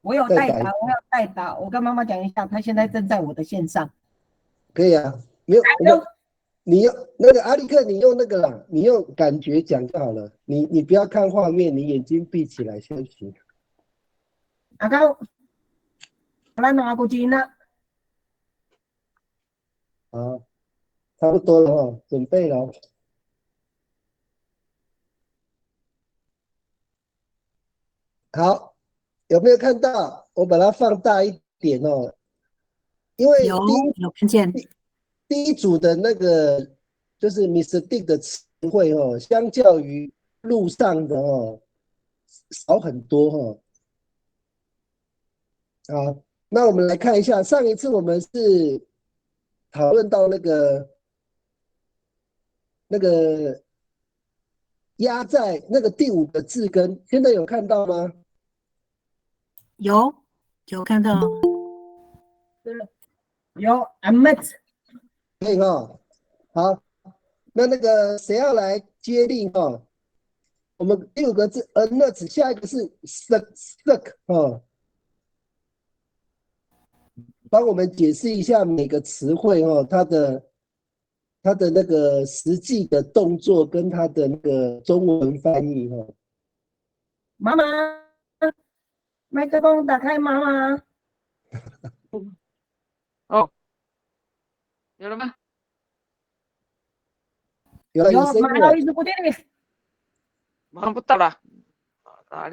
我有代打，我跟妈妈讲一下，她现在正在我的线上。可以啊，没有，你用那个阿力克，你用那个啦，你用感觉讲就好了，你不要看画面，你眼睛闭起来休息。阿高，来拿过去呢。好，差不多了哈，准备了。好，有没有看到？我把它放大一点哦，因为有看见。第一组的那个就是 Mr. Dick 的词汇哦，相较于路上的哦少很多哦。好，那我们来看一下，上一次我们是讨论到那个压在那个第5个字根，现在有看到吗？有看到。有 Amit。可以哈，好，那个谁要来接力哈？我们第5个字 nuts， 下一个是 suck 哈，帮我们解释一下每个词汇哈，它的那个实际的动作跟它的那个中文翻译哈。妈妈，麦克风打开，妈妈。哦。有了吗？有了，有声音了。忙不到了。好，来，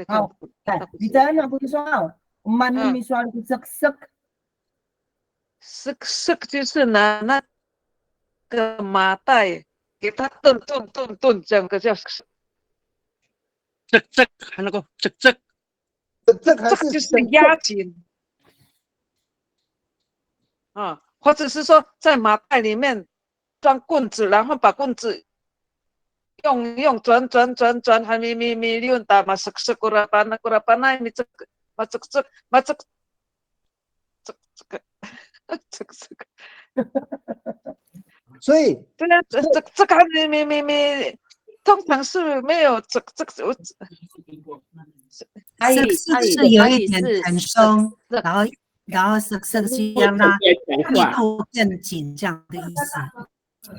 你在哪不说啊？我们你说的suck 就是拿那个麻袋给它炖，整个叫这还能够这还是就是压紧啊。或者是说在麻袋里面装棍子，然后把棍子用转，还咪溜达嘛，这个所以对啊，这个咪，通常是没有这阿姨是有一点很松，然后是让它密度更紧这样的意思。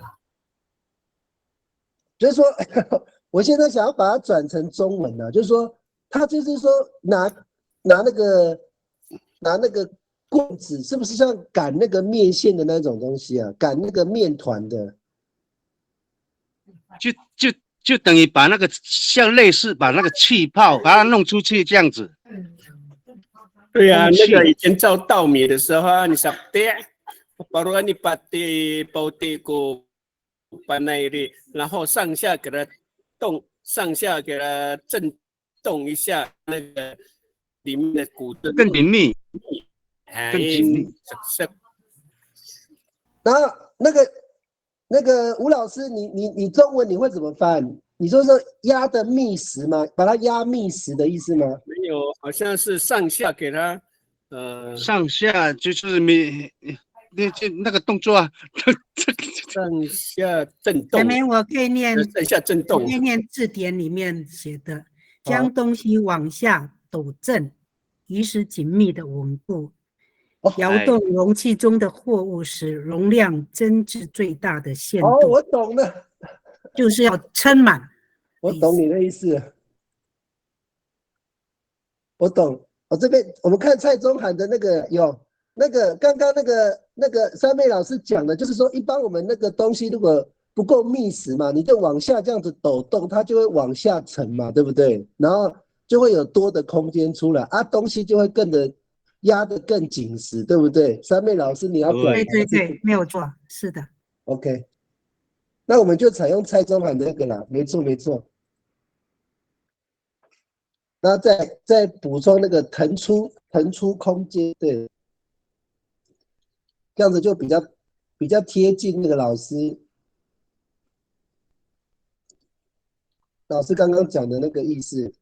就是说，我现在想要把它转成中文呢，就是说，他就是说拿那个棍子，是不是像擀那个面线的那种东西啊？擀那个面团的，就等于把那个像类似把那个气泡把它弄出去这样子。对啊，那个以前造稻米的时候啊，你sabte baru你把地包地过把那里，然后上下给它动，上下给它震动一下，那个里面的骨质更紧密，更紧密。然后那个吴老师，你中文你会怎么翻？你说是压的密实吗？把它压密实的意思吗？没有，好像是上下给它，上下就是那个动作啊，上下震动。前面我可以念，上下震动。我可以念字典里面写的，将东西往下抖震，以使紧密的稳固。摇动容器中的货物，使容量增至最大的限度。我懂了，就是要撑满。我懂你的意思，我懂。我这边我们看蔡宗涵的那个有那个刚刚那个三妹老师讲的，就是说一般我们那个东西如果不够密实嘛，你就往下这样子抖动，它就会往下沉嘛，对不对？然后就会有多的空间出来啊，东西就会压得更紧实，对不对？三妹老师，你要表达对，没有错，是的。OK， 那我们就采用蔡宗涵的那个啦，没错。然后再补充那个腾出空间，对，这样子就比较贴近那个老师刚刚讲的那个意思，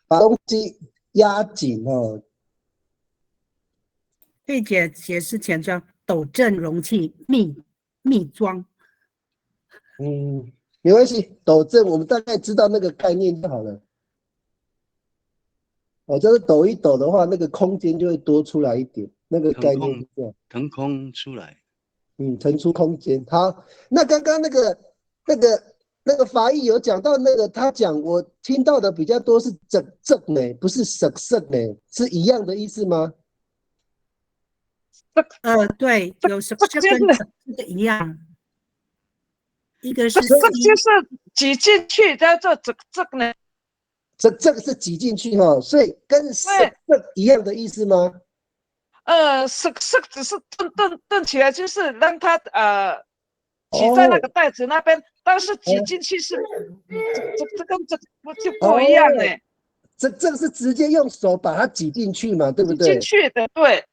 把东西压紧哦。可以解释前装抖震容器密装。没关系，抖震我们大概知道那个概念就好了。就是抖一抖的话，那个空间就会多出来一点，那个概念是这样。腾空出来。腾出空间。好，那刚刚那个法医有讲到那个，他讲我听到的比较多是整呢，不是色呢，是一样的意思吗？对，有色跟这个一样。一个是就是挤进去，叫做这呢。这个是挤进去哈，所以跟色一样的意思吗？色只是蹬起来，就是让它挤在那个袋子那边，但是挤进去是这跟这就不一样哎。这个是直接用手把它挤进去嘛，对不对？进去的，对。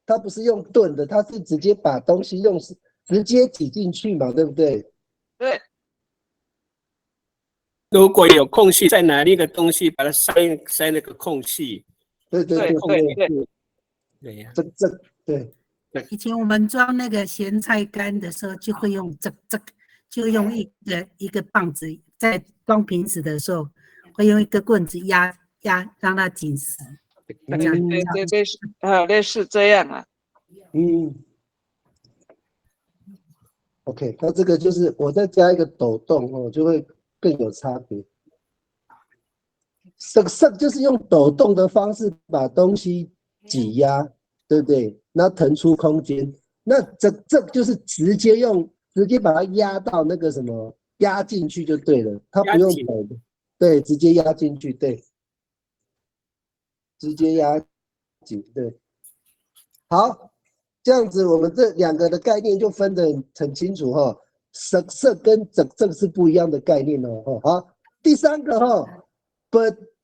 它不是用炖的，它是直接把东西直接挤进去嘛，对不对？对。如果有空隙，再拿另一个东西把它塞那个空隙。对。对呀，对。以前我们装那个咸菜干的时候，就会用就用一个棒子，在装瓶子的时候，会用一个棍子压让它紧实。对，类似这样啊。OK， 那这个就是我再加一个抖动就会更有差别。色就是用抖动的方式把东西挤压，对不对？那腾出空间。那这就是直接把它压到那个什么，压进去就对了，它不用抖的，对，直接压进去，对，直接压紧，对。好，这样子我们这两个的概念就分得很清楚哈。色跟整是不一样的概念哦。好，第三个budget。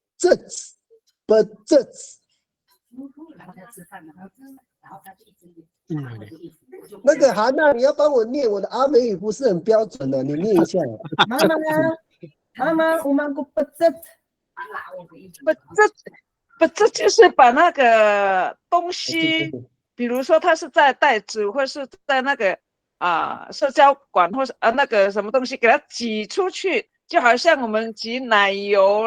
那个韩娜，你要帮我念，我的阿美语不是很标准的，你念一下。妈，我们个budget，就是把那个东西，比如说它是在袋子，或是在那个社交馆，或是那个什么东西，给它挤出去，就好像我们挤奶油，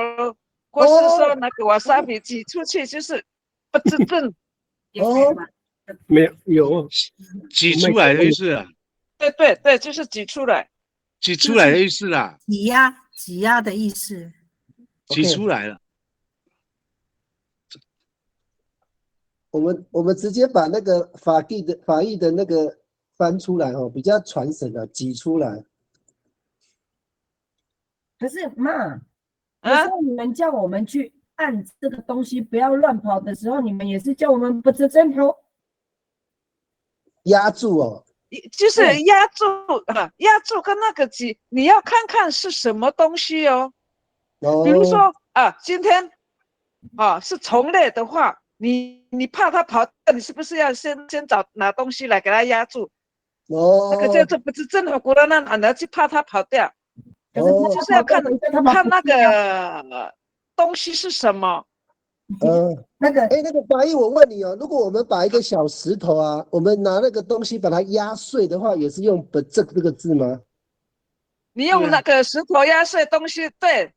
或是说那个wasabi挤出去就是不滋正。哦，没有挤出来的意思啊，对，就是挤出来。挤出来的意思啦，挤压的意思。挤出来了。我们直接把那个法义的那个翻出来哦，比较传神的挤出来。可是妈，有时候你们叫我们去按这个东西不要乱跑的时候，你们也是叫我们不针头压住哦，就是压住啊，压住跟那个挤，你要看看是什么东西哦。比如说啊，今天啊是虫类的话，你怕它跑掉，你是不是要先拿东西来给它压住？那个叫做不是正好鼓了，那你要去怕它跑掉。就是要看那个东西是什么。那个法医，我问你哦，如果我们把一个小石头啊，我们拿那个东西把它压碎的话，也是用“不这个字吗？你用那个石头压碎东西，对。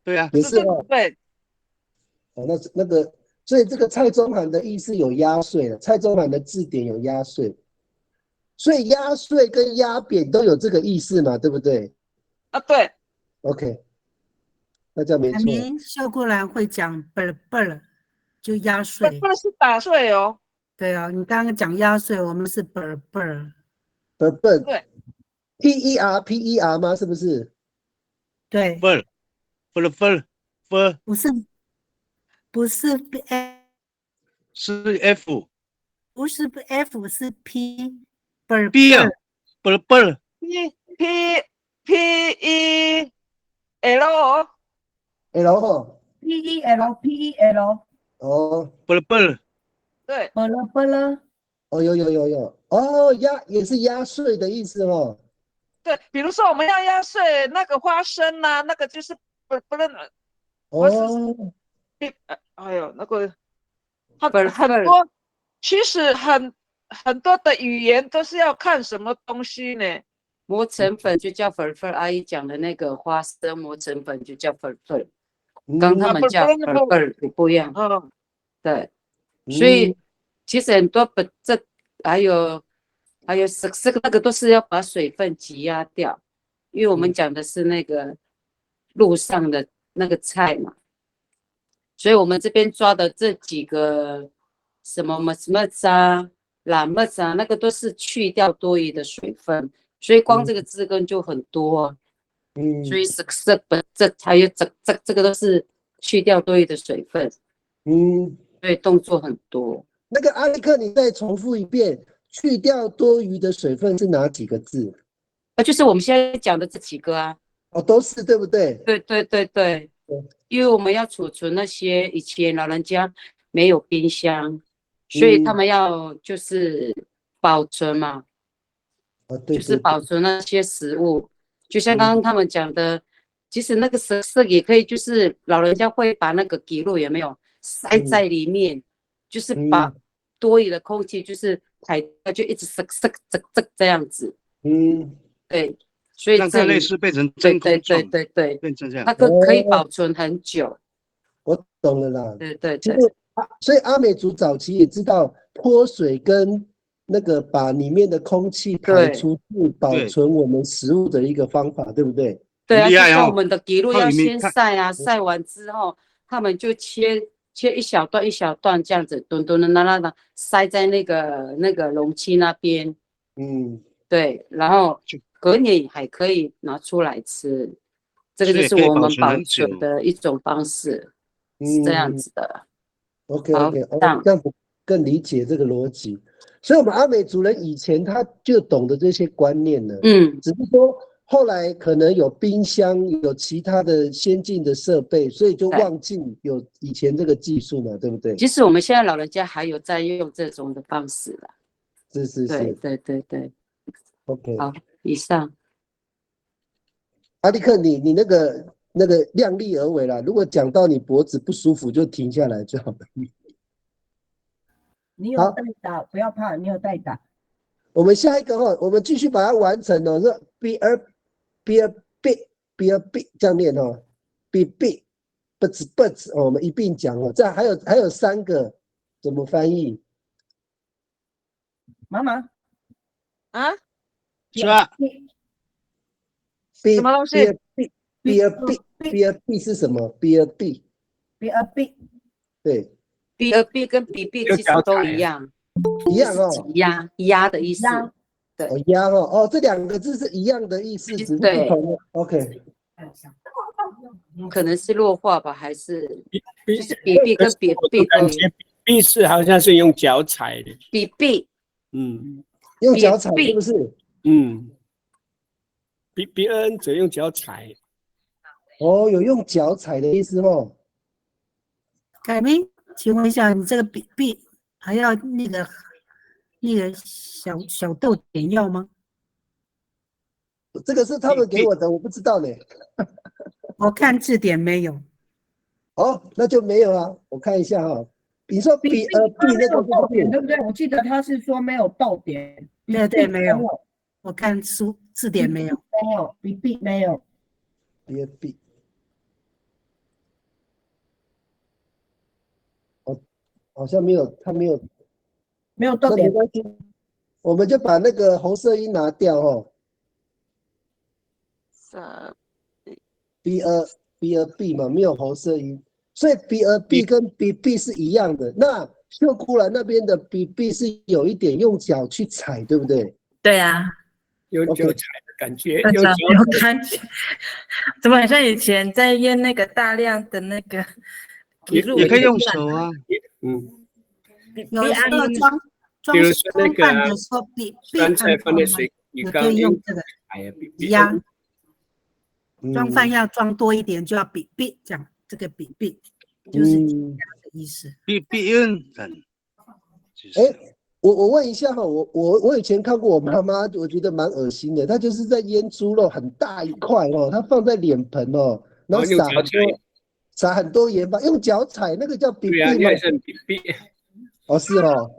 对啊，也是哦。对。哦，那个，所以这个蔡宗涵的意思有压碎了，蔡宗涵的字典有压碎，所以压碎跟压扁都有这个意思嘛，对不对？啊，对。OK。那这样没错。您秀姑兰会讲“啵”，就压碎。啵是打碎哦。对啊，你刚刚讲压碎，我们是啵。对。PER 吗？是不是？对。不是 F。是 F。不是 F， 是 P。B 啊P-E-L。L PEL。哦，对。哦，有，哦，也是压碎的意思哦。对，比如说我们要压碎那个花生啊，那个就是不能。哦。哎呦，那个很多，其实很多的语言都是要看什么东西呢？磨成粉就叫粉，阿姨讲的那个花生磨成粉就叫粉。刚他们叫粉不一样。对，所以其实很多这还有那个都是要把水分挤压掉，因为我们讲的是那个路上的那个菜嘛，所以我们这边抓的这几个什么啊、蓝麦啊，那个都是去掉多余的水分，所以光这个字根就很多。所以这还有这个都是去掉多余的水分。所以动作很多。那个阿力克，你再重复一遍，去掉多余的水分是哪几个字？就是我们现在讲的这几个啊。哦，都是对不对？对，因为我们要储存那些以前老人家没有冰箱，所以他们要就是保存嘛。就是保存那些食物，就像刚刚他们讲的，其实那个色也可以，就是老人家会把那个给肉有没有塞在里面，就是把多余的空气就是排掉，就一直塞这样子。对，所以让它类似变成真空状，对，变成这样，那个可以保存很久。我懂了啦。对。所以阿美族早期也知道泼水跟那个把里面的空气排出去，保存我们食物的一个方法，对不对？对啊，就像我们的给肉要先晒啊，晒完之后，他们就切一小段一小段这样子，墩的那塞在那个容器那边。对，然后隔年还可以拿出来吃，这个就是我们保存的一种方式，是这样子的。OK， 这样更理解这个逻辑。所以我们阿美族人以前他就懂得这些观念了，只是说后来可能有冰箱，有其他的先进的设备，所以就忘记有以前这个技术嘛，对不对？其实我们现在老人家还有在用这种的方式啦。是。对。OK， 好，以上。阿力克，你那个量力而为啦，如果讲到你脖子不舒服就停下来就好了。你有代打，不要怕，你有代打。我们下一个我们继续把它完成哦。是 be a big 比尔比这样念哦，比比不止不止哦，我们一并讲哦。这还有3个，怎么翻译？妈妈啊，是吧？什么东西？比尔比是什么？比尔比，对，比尔币跟比币其实都一样，一样哦，压的意思。对，哦压哦，这2个字是一样的意思，只是不同的。OK， 可能是弱化吧，还是就是比币跟比币都一样。币是好像是用脚踩的，比币，用脚踩是不是？比恩则用脚踩。哦，有用脚踩的意思哦。凯明，请问一下，你这个比币还要那个小豆点要吗？这个是他们给我的，我不知道呢。我看字典没有。哦，那就没有啊。我看一下哈、哦，你说比那个逗点对不对？我记得他是说没有逗点。对，没有。我看字典没有。没有，比没有。比。哦，好像没有，他没有逗点。没关系，我们就把那个红色音拿掉哦。比尔币嘛，没有红色音，所以比尔币跟比币是一样的。那秀姑兰那边的比币是有一点用脚去踩，对不对？对啊，有脚踩的感觉，有感觉，怎么好像以前在验那个大量的那个也可以用手啊，有时候装饭的时候，酸菜放在水鱼缸可以用这个压。装饭要装多一点，就要比这样，这个比就是这样的意思。比恩，我问一下哈，我以前看过我妈妈，我觉得蛮恶心的，她就是在腌猪肉，很大一块哦，她放在脸盆哦，然后撒很多盐巴，用脚踩，那个叫比吗？对啊，比。哦，是哦。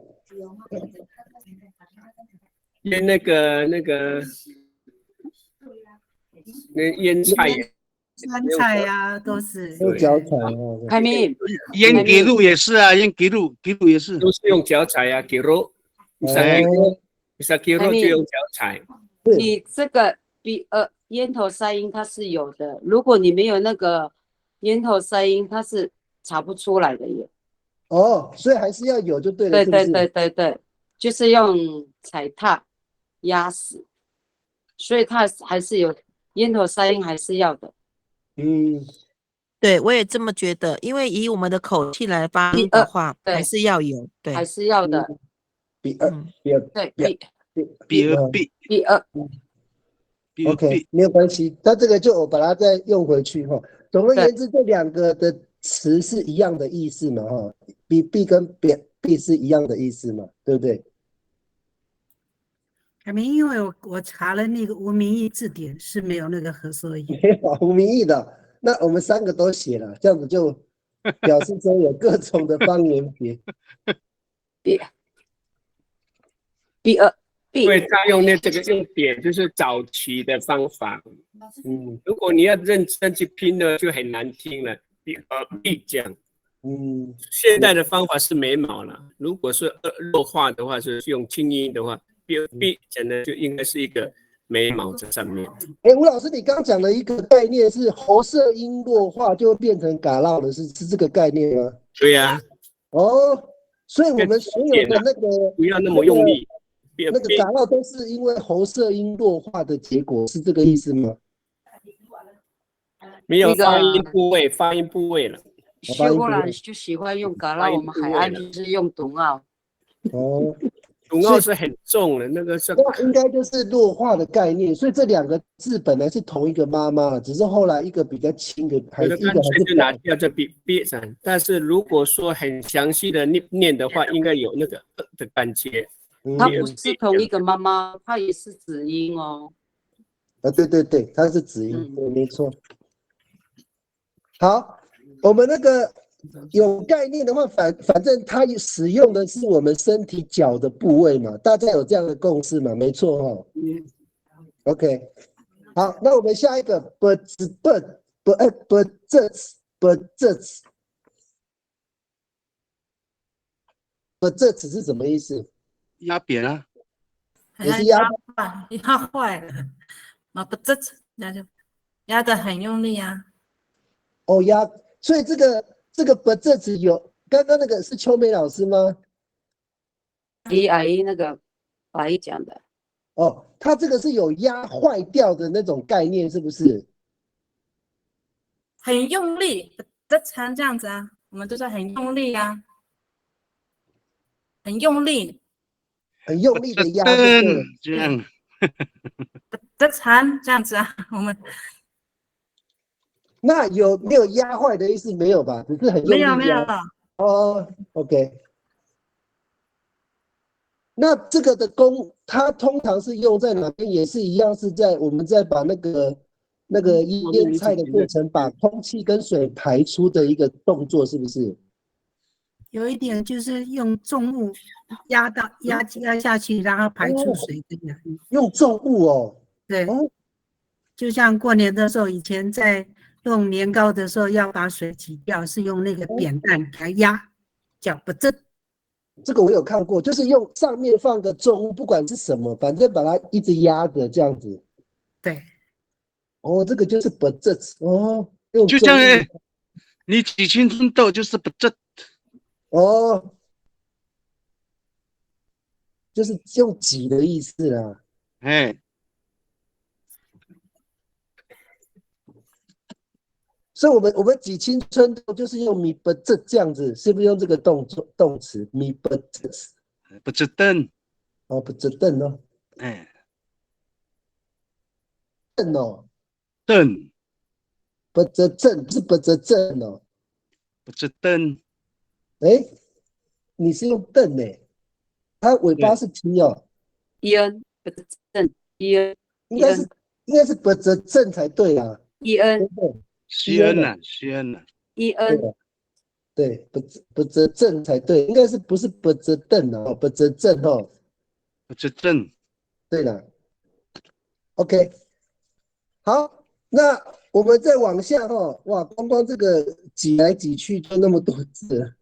腌那个腌菜，酸菜呀，都是用脚踩哦。凯明，腌鸡肉也是啊，腌鸡肉也是，都是用脚踩啊，鸡肉，鸡肉就用脚踩。你这个烟头塞音它是有的，如果你没有那个烟头塞音，它是查不出来的耶。哦，所以还是要有就对了，对，就是用踩踏压死，所以它还是有烟头塞音，还是要的。对，我也这么觉得，因为以我们的口气来发音的话，还是要有，对，还是要的。比 OK， 没有关系，那这个就我把它再用回去哈。总而言之，这2个的词是一样的意思嘛哈，比跟比是一样的意思嘛，对不对？凯明，因为我查了那个吴明义字典是没有那个合色音。吴明义的，那我们3个都写了，这样子就表示说有各种的方言别。因为他用这个用点就是早期的方法，如果你要认真去拼呢，就很难听了。比这样，现在的方法是眉毛了。如果是弱化的话，是用轻音的话，比讲的就应该是一个眉毛在上面。吴老师，你刚讲的一个概念是喉色音弱化就变成嘎烙了，是这个概念吗？对呀。哦，所以我们所有的那个不要那么用力。那个嘎烙都是因为喉色音弱化的结果，是这个意思吗？没有发音部位了。秀姑兰就喜欢用嘎烙，我们海岸就是用董奥。哦，董奥是很重的，那个是应该就是弱化的概念，所以这2个字本来是同一个妈妈，只是后来一个比较轻的，还是一个还是就拿掉这比上。但是如果说很详细的念的话，应该有那个的感觉。它不是同一个妈妈，它也是子音哦。对，它是子音，对，没错。好，我们那个有概念的话，反正它使用的是我们身体脚的部位嘛，大家有这样的共识嘛？没错哈。OK，好，那我们下一个 but 这词是什么意思？压扁啊，也是压坏了，啊不这那就压得很用力啊。哦压，所以这个 but 这词有刚刚那个是秋梅老师吗？阿姨那个阿姨讲的。哦，它这个是有压坏掉的那种概念，是不是？很用力，这常这样子啊，我们都是很用力啊，很用力，很用力的压就对了。这样，这常这样子啊，我们那有没有压坏的意思？没有吧，只是很用力压。没有。哦 ，OK。那这个的功，它通常是用在哪边？也是一样，是在我们在把那个腌菜的过程，把空气跟水排出的一个动作，是不是？有一点就是用重物压下去，让它排出水这样。用重物哦。对。就像过年的时候，以前在用年糕的时候，要把水挤掉，是用那个扁担给它压，叫不正。这个我有看过，就是用上面放个重物，不管是什么，反正把它一直压着这样子。对。哦，这个就是不正哦，就像你挤青春痘就是不正。哦，就是用挤的意思啦。哎。所以我们挤青春痘就是用米不正这样子，是不是用这个动词米不正？不正凳。哦，不正凳哦。哎。正哦。凳。不正正不是不正正哦。不正凳。哎，你是用凳哎，它尾巴是 T 哦。EN 不正 EN 应该是不正正才对啊。EN CN 啊 CN 啊 EN 对，不折正才对，应该是不是不折凳哦，不折正哦，不折正。对了 ，OK， 好，那我们再往下哈，哇，光这个挤来挤去就那么多字了。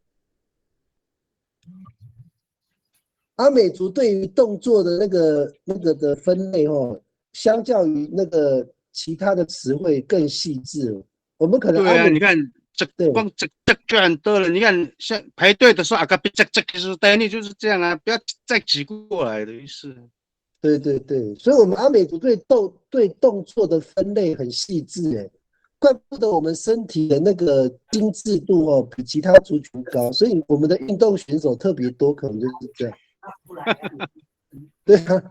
阿美族对于动作的那个的分类哦，相较于那个其他的词汇更细致。我们可能对啊，你看光这就很多了。你看像排队的时候，这就是等于就是这样啊，不要再挤过来的意思。对对对，所以我们阿美族对动作的分类很细致哎，怪不得我们身体的那个精致度哦比其他族群高，所以我们的运动选手特别多，可能就是这样。对啊，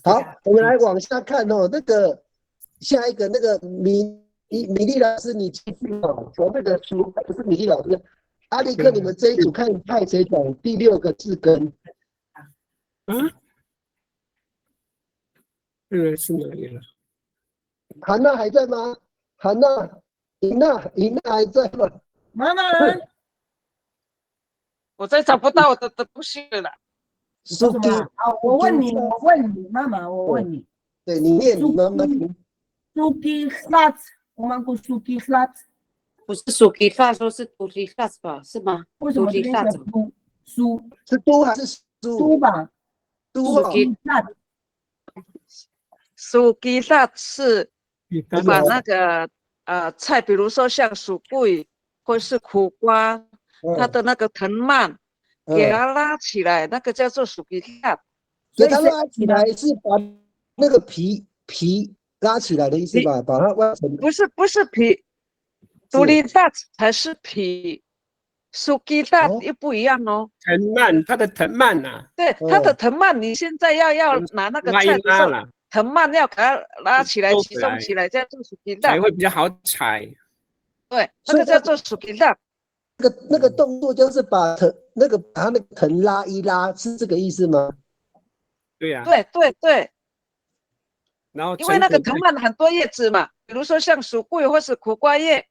好，我们来往下看哦，那个下一个那个米粒老师，你继续哦，从那个书不是米粒老师，阿力克，你们这一组看派谁讲第6个字根？这个是哪里了？韩娜还在吗？韩娜、尹娜还在吗？妈妈，我再找不到我的东西了。苏基，好，我问你，妈妈，我问你，对你念，你妈妈听。Suki slat， 我们不 Suki slat， 不是 Suki slat， 说是 Suki slat 吧？是吗？为什么这边写苏？是都还是苏吧？都 Suki slat。Suki slat 是我把那个菜，比如说像薯桂或是苦瓜，它的那个藤蔓给它拉起来，那个叫做 Suki slat。所以它拉起来是把那个皮拉起来的意思吧？把它挖成不是皮，独立大才是皮，Suki slat 又不一样哦。藤蔓，它的藤蔓啊。对，它的藤蔓，你现在要拿那个菜的时候，藤蔓要给它拉起来、集中起来，这样做 Suki slat 才会比较好采。对，那个叫做 Suki slat。那个动作就是把它那个藤拉一拉，是这个意思吗？对呀。对。然后因为那个藤蔓很多叶子嘛，比如说像薯桂或是苦瓜叶，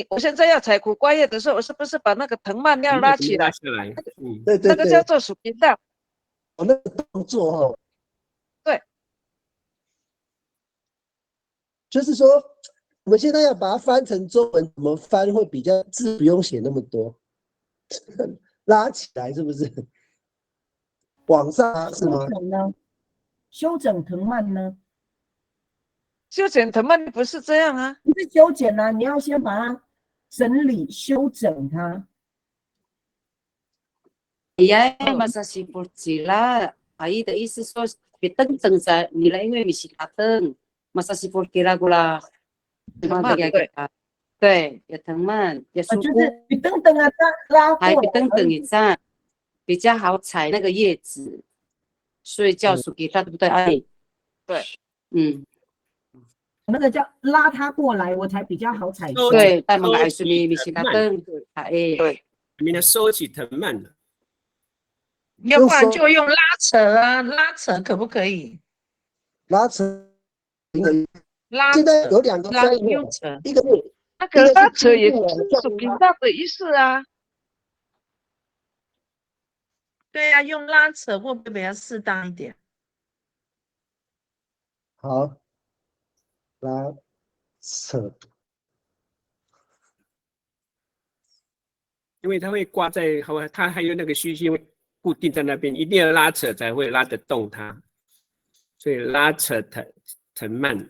我现在要采苦瓜叶的时候，我是不是把那个藤蔓要拉起来？对，那个叫做Suki slat。那个动作哦。对。就是说，我们现在要把它翻成中文，怎么翻会比较字不用写那么多，拉起来是不是？往上是吗？修整藤蔓呢？修剪藤蔓不是这样啊，不是修剪啊，你要先把它整理修整它。Ya, masa sipur sila. Ai的意思说，别等等在你来，因为你是他等，masa sipur kira gula。对，有藤蔓，有树就是别等等啊，拉过来。别等等一下，比较好采那个叶子，所以叫树给它，对不对？哎，对，那个叫拉它过来，我才比较好采收。对，但嘛还是你是他等，哎，对，你们收起藤蔓了。要不然就用拉扯啊，拉扯可不可以？拉扯，拉现在有两个翻译，一个是那个拉扯也是属于那的意思啊。对呀，用拉扯会不会比较适当一点？好，拉扯，因为它会挂在，它还有那个须会固定在那边，一定要拉扯才会拉得动它，所以拉扯藤蔓。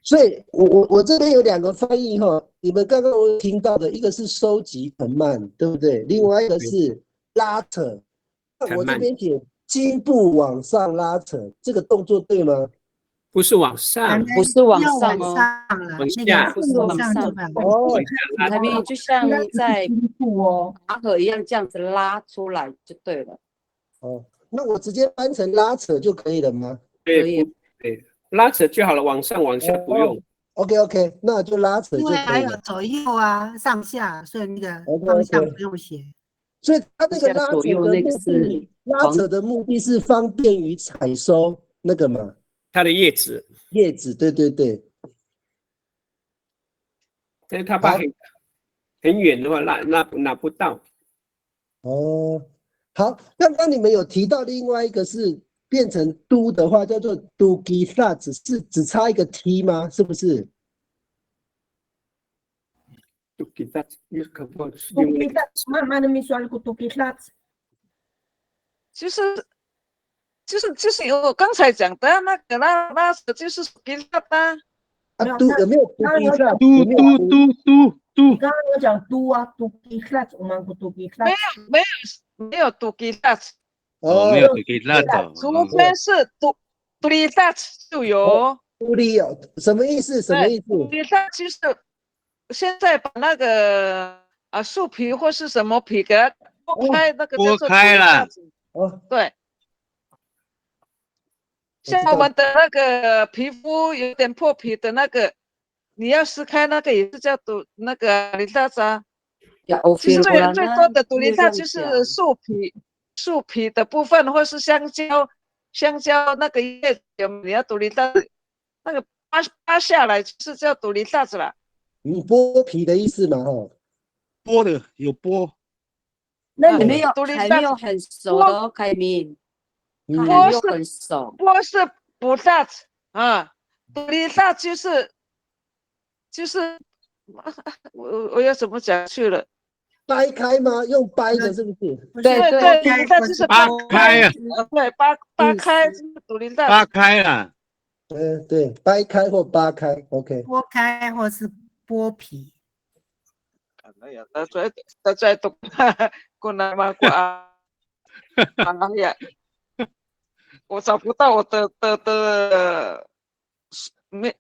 所以我这边有两个翻译哈，你们刚刚我听到的一个是收集藤蔓，对不对？另外一个是拉扯。我这边写颈部往上拉扯，这个动作对吗？不是往上，不是往上哦，往下，不是往上。哦，那边就像在拔河一样，这样子拉出来就对了。哦，那我直接翻成拉扯就可以了吗？可以，对，拉扯就好了，往上往下不用。OK， 那就拉扯就可以了。因为还有左右啊、上下，所以那个方向不用写。所以它那个拉扯的目的，拉扯的目的是方便于采收那个嘛，它的叶子，对。但是它把很远的话拿不到。哦，好，刚刚你们有提到另外一个是变成都的话，叫做都基萨，只差一个 T 吗？是不是？都基萨，慢慢的没说那个都基萨。就是有我刚才讲的那个拉扯就是给他的。有没有都基萨？都。刚刚有讲都啊，都基萨，我们不都基萨。没有都基萨。哦，没有都基萨的。除非是都基萨就有。都基哦，什么意思？都基萨就是现在把那个树皮或是什么皮给它剥开，那个叫做剥开了。哦，对。像我们的那个皮肤有点破皮的那个，你要撕开那个也是叫那个独立萨啊。其实最多的独立萨就是树皮的部分，或是香蕉那个叶子，你要独立萨，那个扒下来就是叫独立萨子了。剥皮的意思嘛，哈。剥的有剥。那还没有很熟的哦，凯明。它还没有很熟，剥是不萨子啊，独立萨就是我要怎么讲去了？掰开吗？用掰的，是不是？对，独立萨就是扒开啊。对，扒开就是独立萨。扒开了。对，掰开或扒开 ，OK。剥开或是剥皮。哎呀，再读，过来嘛，过啊！哎呀。我找不到我的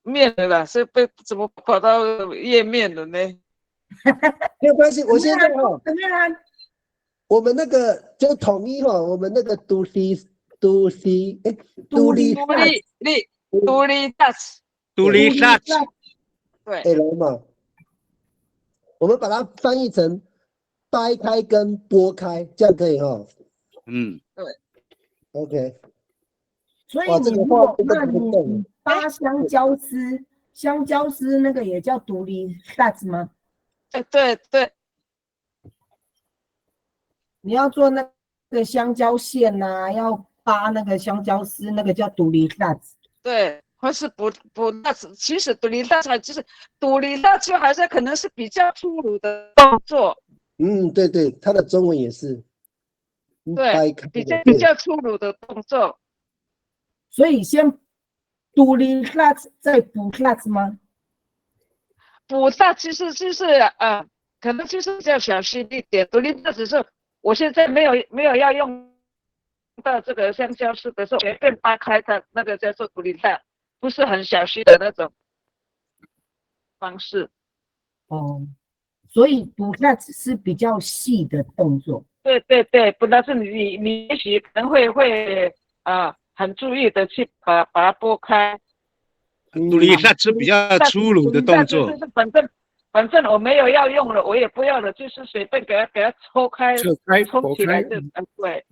面了，是怎么跑到页面了呢？没有关系，我现在我们那个就统一我们那个独立萨，对，来嘛，我们把它翻译成掰开跟剥开，这样可以哈。对 ，OK。所以你如果你扒香蕉丝那个也叫独立萨子吗？对。你要做那个香蕉馅呐，要扒那个香蕉丝，那个叫独立萨子。对，或是不那其实独立大才就是独立大就好像可能是比较粗鲁的动作。对对，它的中文也是。对，比较粗鲁的动作。所以先独立 class 再补 class 吗？补大其实就是可能就是比较小心一点。独立大只是我现在没有要用到这个香蕉式的时候，随便扒开的那个叫做独立大，不是很小心的那种方式。所以补 class 是比较细的动作。对对对，不但是你也许可能会很注意的去把它拨开。独立大是比较粗鲁的动作。就是反正我没有要用了，我也不要了，就是随便给它抽开抽起来就对。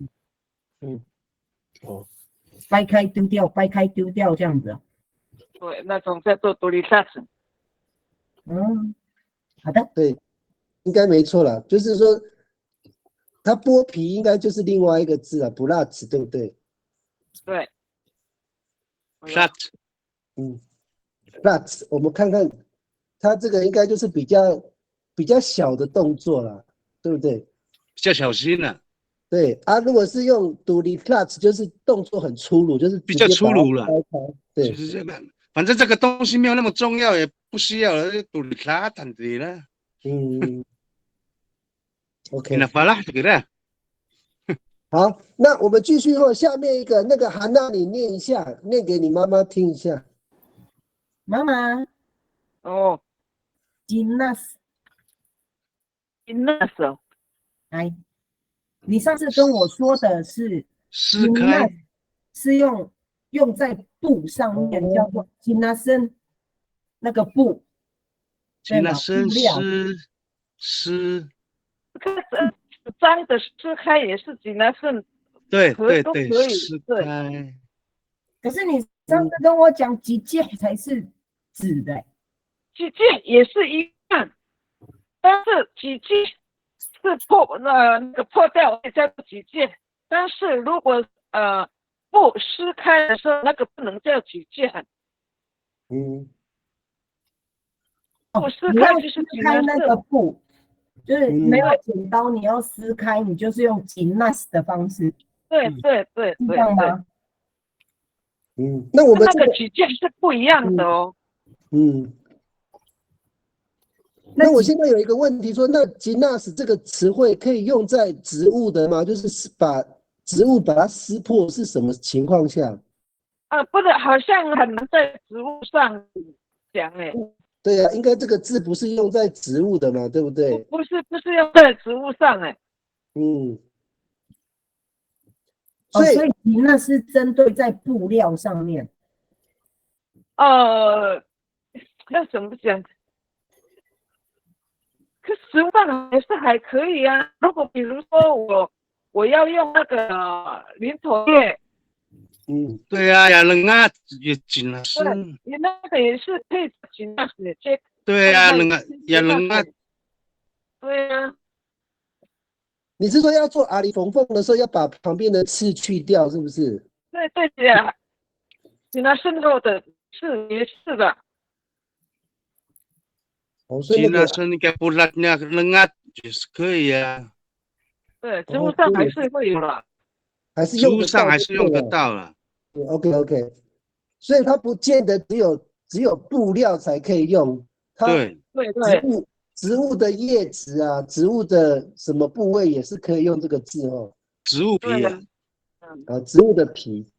掰开丢掉，掰开丢掉这样子。对，那种叫做独立大子。好的。对，应该没错啦，就是说。它剥皮应该就是另外一个字啊，不辣子，对不对？对 ，flat， flat， 我们看看，它这个应该就是比较小的动作啦，对不对？比较小心了。对啊，如果是用独立 flat， 就是动作很粗鲁，就是比较粗鲁了。对，就是这个，反正这个东西没有那么重要，也不需要了，独立 flat 的了。OK， 好，那我们继续下面一个那个韩娜，你念一下，念给你妈妈听一下。妈妈，gymnast，来，你上次跟我说的是撕开，是用在布上面，叫做 gymnast， 那个布，对吗？布料撕。脏的撕开也是挤拿顺，对，撕开。可是你上次跟我讲几件才是纸的，几件也是一样，但是几件是那个破掉也叫几件，但是如果布撕开的时候，那个不能叫几件。布撕开就是撕开那个布。就是没有剪刀，你要撕开，你就是用 gymnast 的方式。对，这样吗？那我们那个举件是不一样的哦。那我现在有一个问题说，那 gymnast 这个词汇可以用在植物的吗？就是把植物把它撕破是什么情况下？不是，好像很难在植物上讲哎。对啊，应该这个字不是用在植物的嘛，对不对？不是用在植物上哎。所以那是针对在布料上面。要怎么讲？可食物上还是还可以啊。如果比如说我要用那个林头叶。对啊，也能啊，也紧了是。你那个也是可以紧啊，对啊，能啊，也能啊。对啊。你是说要做阿里缝缝的时候，要把旁边的刺去掉，是不是？对呀，紧了渗透的刺也是的。紧了是那个不辣那个能啊，也是可以啊。对，植物上还是会有了。植物上还是用得到了。OK， 所以它不见得只有布料才可以用，对，植物的叶子啊，植物的什么部位也是可以用这个字哦。植物皮啊，植物的皮。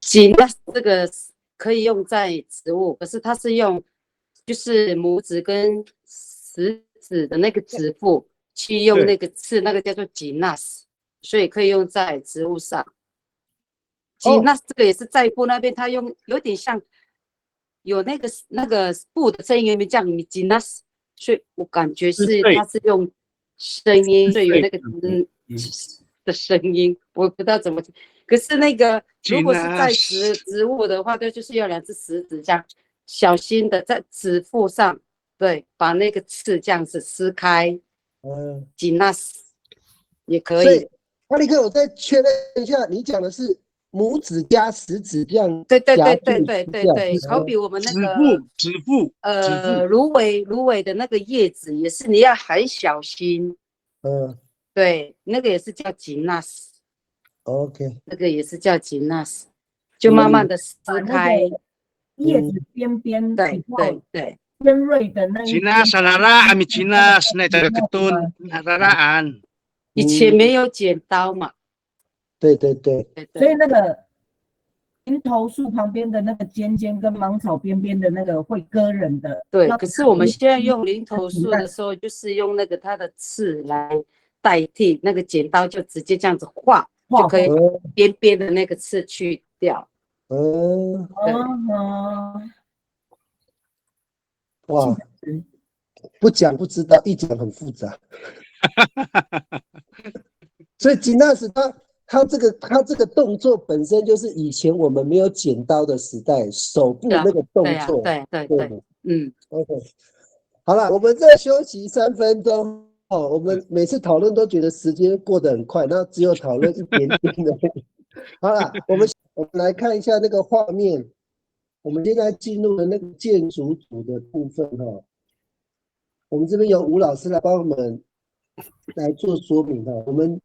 行，那这个可以用在植物，可是它是用就是拇指跟食指的那个指腹去用那个刺，那个叫做 gymnast， 所以可以用在植物上。那这个也是在布那边，它用有点像有那个布的声音，有没有这样？gymnast， 所以我感觉是它是用声音，所以有那个的声音，我不知道怎么。可是那个如果是在植物的话，对，就是用2只食指这样小心的在指腹上，对，把那个刺这样子撕开。gymnast 也可以。所以阿力克，我再确认一下，你讲的是拇指加食指这样对对夹住对对对吃掉对对，是好比我们那指个腹指腹芦苇的那个叶子也是，你要很小心。对，那个也是叫吉纳斯。OK， 那个也是叫吉纳斯，就慢慢的撕开。叶子边边对对对，尖锐的那一边。Cina ami Cina na taga ketun nararaan。以前没有剪刀嘛。对对对。所以那个林头树旁边的那个尖尖跟芒草边边的那个会割人的。对，可是我们现在用林头树的时候，就是用那个它的刺来代替，那个剪刀就直接这样子画，就可以边边的那个刺去掉。哇，不讲不知道，一讲很复杂。所以吉纳斯他这个动作本身就是以前我们没有剪刀的时代，手部那个动作。对，嗯 ，OK， 好了，我们再休息3分钟。我们每次讨论都觉得时间过得很快，那只有讨论一点点的。好了，我们来看一下那个画面。我们现在进入了那个建筑组的部分哈。我们这边有吴老师来帮我们来做说明哈。我们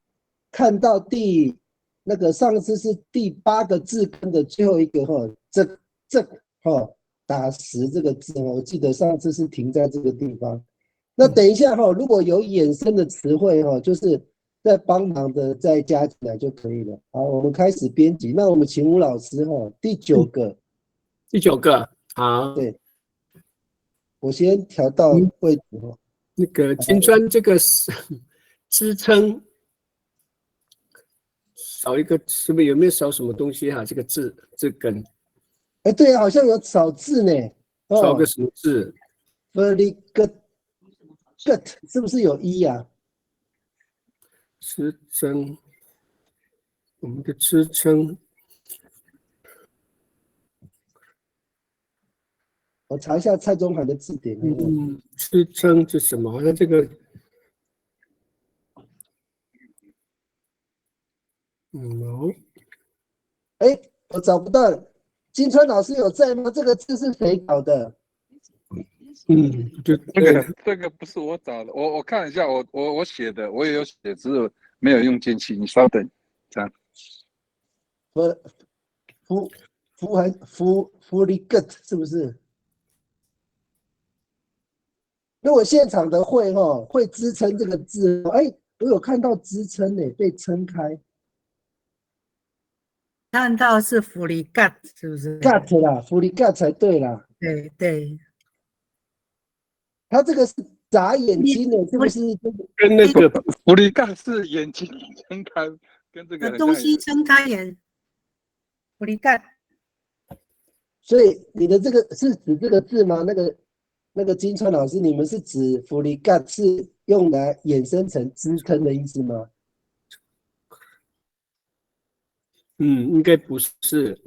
看到上次是第8个字根的最后一个哈，打10这个字哈，我记得上次是停在这个地方。那等一下哈，如果有衍生的词汇哈，就是再帮忙的再加进来就可以了。好，我们开始编辑。那我们请吴老师哈，第9个。第9个，好。对，我先调到位置哈。那个金砖这个支撑少一个，是不是有没有少什么东西哈？这个字根。哎，对啊，好像有少字呢。少个什么字 ？Very good， 是不是有一呀？支撑，我们的支撑。我查一下蔡宗涵的字典。支撑是什么？好像这个，哎，我找不到。金川老师有在吗？这个字是谁搞的？这个不是我找的，我看一下，我写的，我也有写，只是没有用间隙。你稍等，这样。福利 good 是不是？因为我现场的会支撑这个字，哎，我有看到支撑呢，被撑开。看到是福利 gut 是不是 ？gut 啦，福利 gut 才对啦。对对，他这个是眨眼睛的，是不是？跟那个福利 gut 是眼睛睁开，跟这个东西睁开眼，福利 gut。所以你的这个是指这个字吗？那个金川老师，你们是指福利 gut 是用来衍生成支撑的意思吗？应该不是，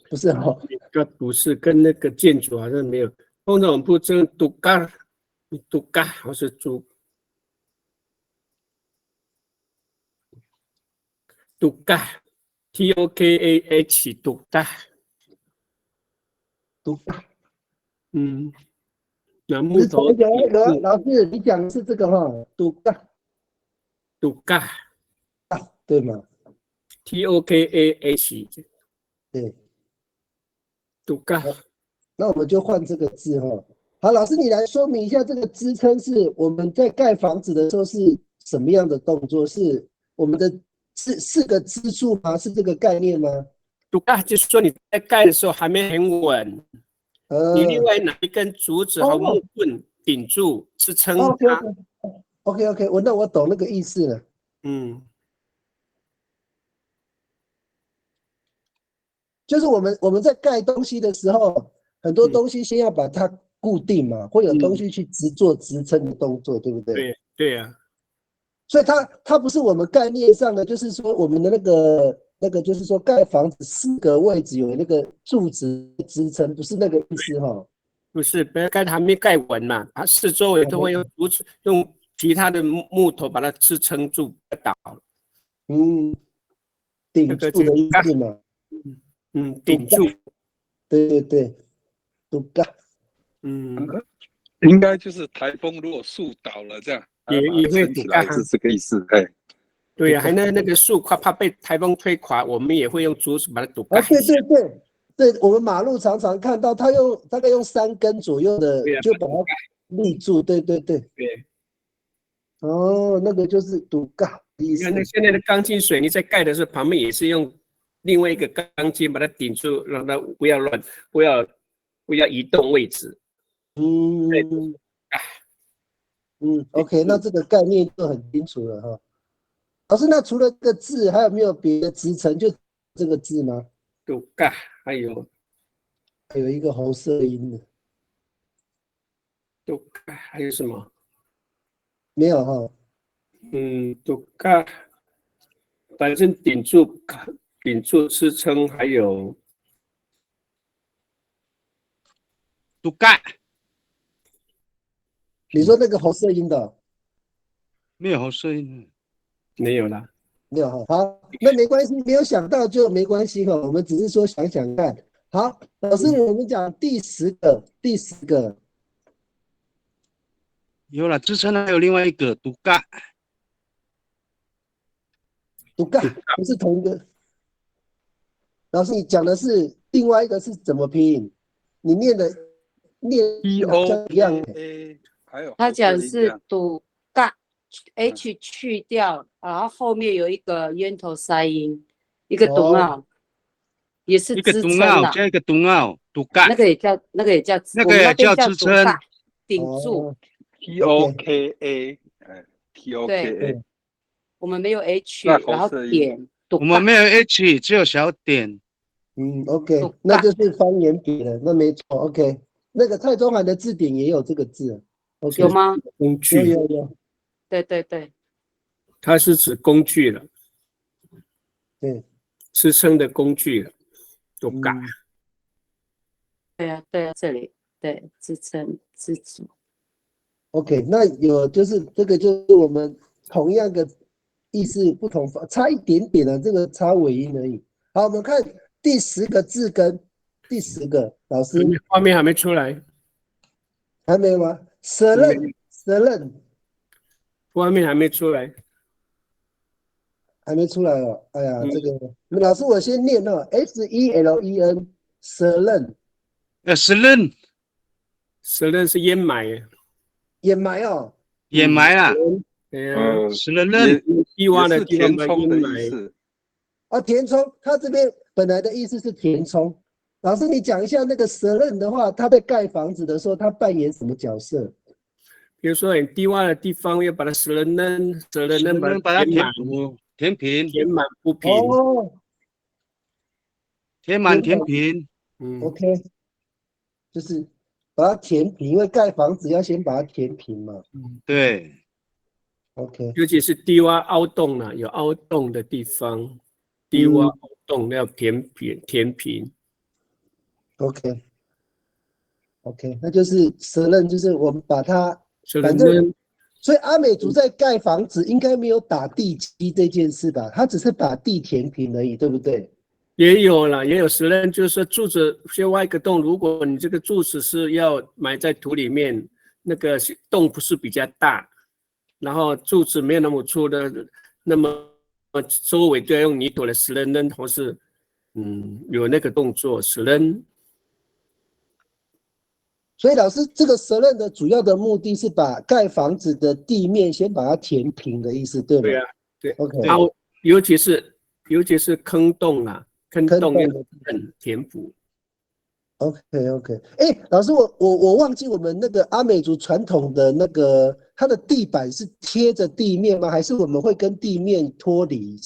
不是哦，应该不是，跟那个建筑好像没有。通常我们不称杜嘎，或是杜嘎 ，TOKAH 杜嘎。那木头。老师，你讲的是这个哈，杜嘎，对吗 ？TOKAH， 对，杜嘎。那我们就换这个字哈。好，老师你来说明一下，这个支撑是我们在盖房子的时候是什么样的动作？是我们的四个支柱吗？是这个概念吗？杜嘎就是说你在盖的时候还没很稳。你另外拿一根竹子和木棍顶住支撑它。OK， 我懂那个意思了。就是我们在盖东西的时候，很多东西先要把它固定嘛，会有东西去做支撑的动作，对不对？对呀。所以它不是我们概念上的，就是说我们的那个就是说盖房子4个位置有那个柱子支撑，不是那个意思哈。不是，不要盖还没盖稳嘛，它四周围都会用竹子，用其他的木头把它支撑住，不倒。顶住的意思嘛。顶住。对对对，杜嘎。应该就是台风如果树倒了这样，也会起来是这个意思。哎，对呀，还那个树怕被台风吹垮，我们也会用竹子把它堵盖。对对对。对，我们马路常常看到，他大概用3根左右的，就把它立住。对对对。对。哦，那个就是堵嘎的意思。你看，那现在的钢筋水泥在盖的时候，旁边也是用另外一个钢筋把它顶住，让它不要移动位置。OK， 那这个概念就很清楚了哈。老师，那除了这个字，还有没有别的支撑？就这个字吗？堵嘎，还有一个喉塞音的。堵嘎还有什么？没有哈。堵嘎，反正顶住支撑，还有堵嘎。你说那个喉塞音的？没有喉塞音，没有啦。没有哈，好，那没关系，没有想到就没关系哈，我们只是说想想看。好，老师，我们讲第十个，有了支撑，还有另外一个堵嘎，不是同一个。老师，你讲的是另外一个是怎么拼音？你念好像一样。他讲是堵嘎。H 去掉，然后后面有一个烟头塞音，一个咚奥，也是支撑的。加一个咚奥，堵嘎。那个也叫那个也叫支撑，顶住。TOKA， 对，我们没有 H， 然后点。我们没有 H， 只有小点。OK， 那就是方言笔了，那没错。OK， 那个蔡中涵的字典也有这个字。OK， 有吗？工具。有。对对对，它是指工具了，对，支撑的工具了，都嘎。对啊，这里对支撑支柱。OK， 那有就是这个就是我们同样的意思不同，差一点点的这个差尾音而已。好，我们看第10个字根，第10个老师画面还没出来，还没吗？责任。画面还没出来，还没出来哦。哎呀，这个老师我先念哦 ，SELEN， 责任。责任是掩埋，掩埋哦。掩埋啊。对啊，责任。低洼的地方填充的意思。填充，他这边本来的意思是填充。老师，你讲一下那个责任的话，他在盖房子的时候，他扮演什么角色？比如说很低洼的地方，要把它责任把它填满不平。哦，填满填平。OK， 就是把它填平，因为盖房子要先把它填平嘛。对。OK， 尤其是低洼凹洞啊，有凹洞的地方，低洼凹洞要填平。OK， 那就是责任，就是我们把它。反正，所以阿美族在盖房子应该没有打地基这件事吧？他只是把地填平而已，对不对？也有啦，也有责任，就是说柱子先挖一个洞，如果你这个柱子是要埋在土里面，那个洞不是比较大，然后柱子没有那么粗的，那么周围都要用泥土的石人或是有那个动作石人。所以老师，这个责任的主要的目的是把盖房子的地面先把它填平的意思，对吗？对啊，对。OK， 尤其是坑洞啊，坑洞要填补。OK， 老师，我忘记我们那个阿美族传统的那个，它的地板是贴着地面吗？还是我们会跟地面脱离？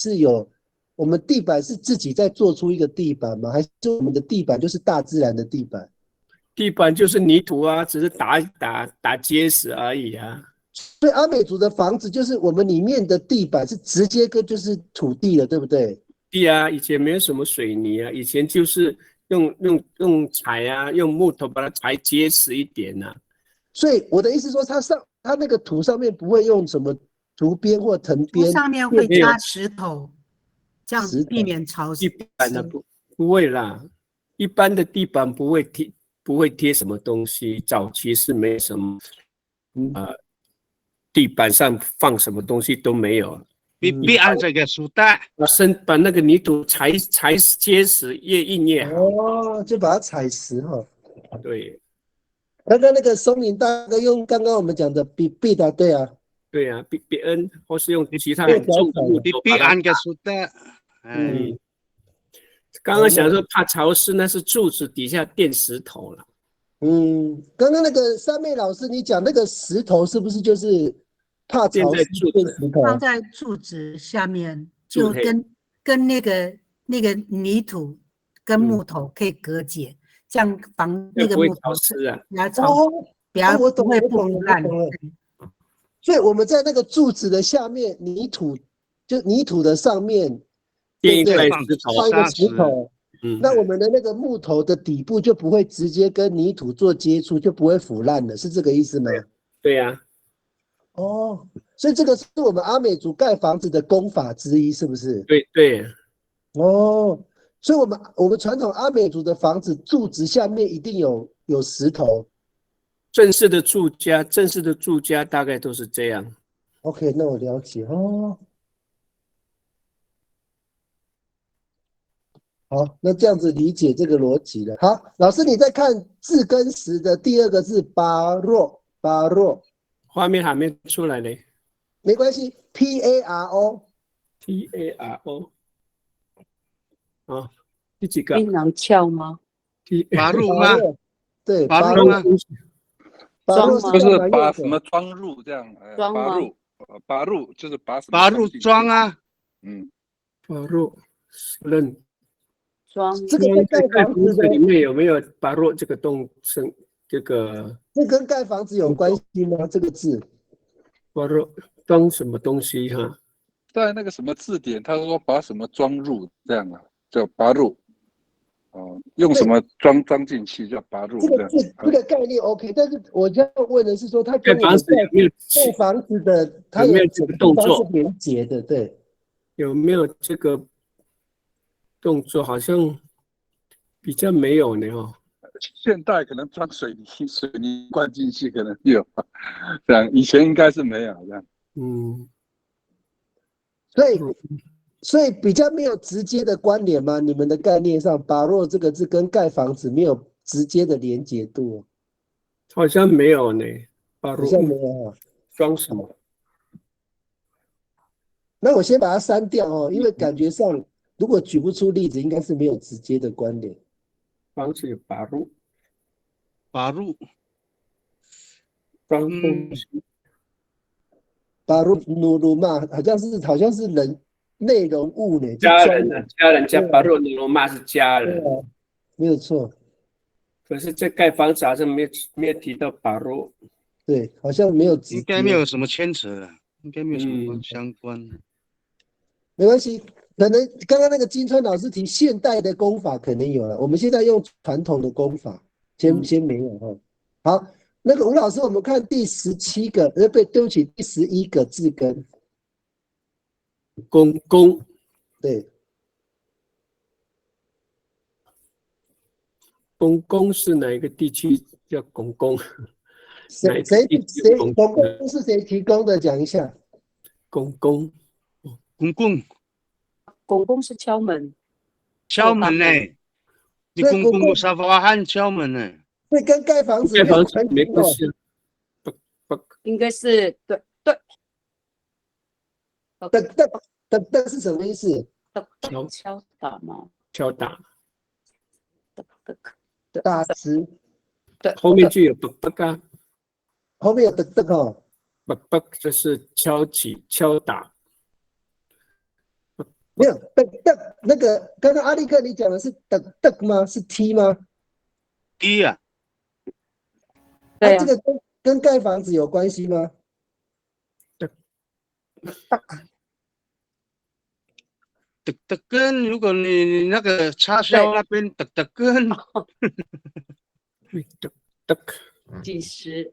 我们地板是自己在做出一个地板吗？还是我们的地板就是大自然的地板？地板就是泥土啊，只是打结实而已啊。所以阿美族的房子就是我们里面的地板是直接跟就是土地了，对不对？对啊，以前没有什么水泥啊，以前就是用柴啊，用木头把它裁结实一点啊。所以我的意思说，它那个土上面不会用什么竹编或藤编，上面会加石头，这样石避免潮湿。地板的不会啦，一般的地板不会贴什么东西，早期是没什么，地板上放什么东西都没有。必按这个书带，把那个泥土踩结实，越硬越好。哦，就把它踩实哈。对，刚刚那个松林大哥用刚刚我们讲的必的，对啊。对啊，BN 或是用其他很重的木头必按个书带。刚刚想说怕潮湿，那是柱子底下垫石头了。刚刚那个三妹老师，你讲那个石头是不是就是怕潮湿垫石头？放在柱子下面，就跟那个泥土跟木头可以隔绝，这样防那个木头湿啊，比较不会不腐烂。所以我们在那个柱子的下面，泥土的上面垫一块放一个石头，那我们的那个木头的底部就不会直接跟泥土做接触，就不会腐烂了，是这个意思吗？对呀。哦，所以这个是我们阿美族盖房子的功法之一，是不是？对。哦，所以我们传统阿美族的房子柱子下面一定有石头。正式的住家大概都是这样。OK， 那我了解哦。好，那这样子理解这个逻辑了。好，老师你在看字根时的第二个字巴若，画面还没出来呢。没关系 ，PARO。啊，第几个？槟榔鞘吗？拔入吗？对，拔入吗？就是把什么装入这样，拔入就是把什么拔入装啊，拔入认装这个跟盖房子里面有没有拔入这个这跟盖房子有关系吗？这个字拔入装什么东西哈？在那个什么字典，他说把什么装入这样啊，叫拔入。用什么装进去叫拔入？这个概念 OK， 但是我要问的是说，它跟盖房子有没有盖房子的，它有没有这个动作是连结的？对，有没有这个动作？好像比较没有呢哦。现代可能装水泥灌进去可能有，这样以前应该是没有这样。所以比较没有直接的关联吗？你们的概念上，拔若这个字跟盖房子没有直接的连结度，好像没有呢。拔若好像没有啊。装什么？那我先把它删掉哦，因为感觉上如果举不出例子，应该是没有直接的关联。房子有拔入，装东西。拔入努鲁嘛，好像是人。内容物呢？家人加拔入努鲁嘛是家人，没有错。可是这盖房子好像没有提到拔入，对，好像没有，应该没有什么牵扯的，应该没有什么相关。没关系，可能刚刚那个金川老师提现代的功法可能有了，我们现在用传统的功法，先没有哈。好，那个吴老师，我们看第17个，对不起，第11个字根。公，对，公是哪一个地区叫公？谁公是谁提供的？讲一下。公是敲门呢？你公沙发汉敲门呢？会跟盖房子没关系。应该是对。的是什么意思？敲打吗？敲打。打词。对。后面就有啊。后面有哦。就是敲打。没有那个刚刚阿力克你讲的是吗？是 T 吗 ？T 啊。对啊。这个跟盖房子有关系吗？根，如果你那个插销那边根，计时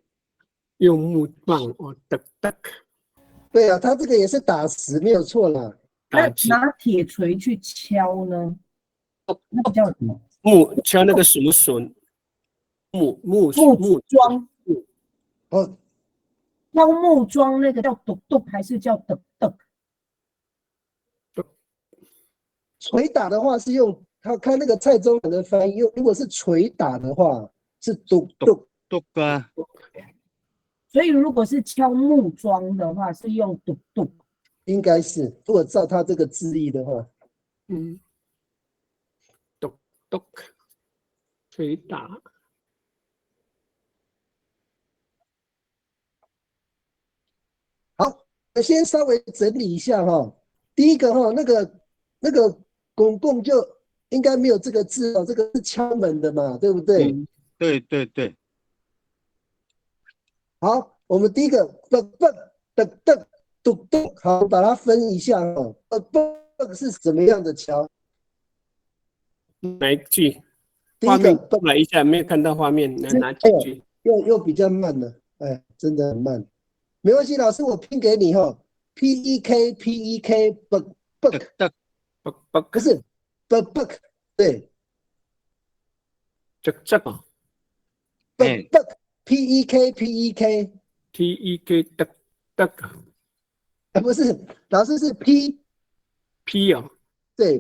用木棒哦，对啊，他这个也是打实，没有错啦。那打击拿铁锤去敲呢？那个叫什么？敲那个什么笋，木桩。哦，敲木桩那个叫咚咚还是叫咚咚？捶打的话是用看那个蔡中文的翻译，如果是捶打的话是咚咚咚啊。所以如果是敲木桩的话是用咚咚，应该是，如果照他这个字义的话，咚咚，捶打。好，我先稍微整理一下哈。第一个哈，那个公共就应该没有这个字哦，这个是敲门的嘛，对不对？对对对。好，我们第一个啵咚咚，好，把它分一下哦。啵是什么样的敲？哪一句？第一个动了一下，没有看到画面，哪几句？又比较慢了，哎，真的很慢。没关系，老师，我拼给你哈。PEK 不是对。这个。PEK 不是，老师是 P 哦。对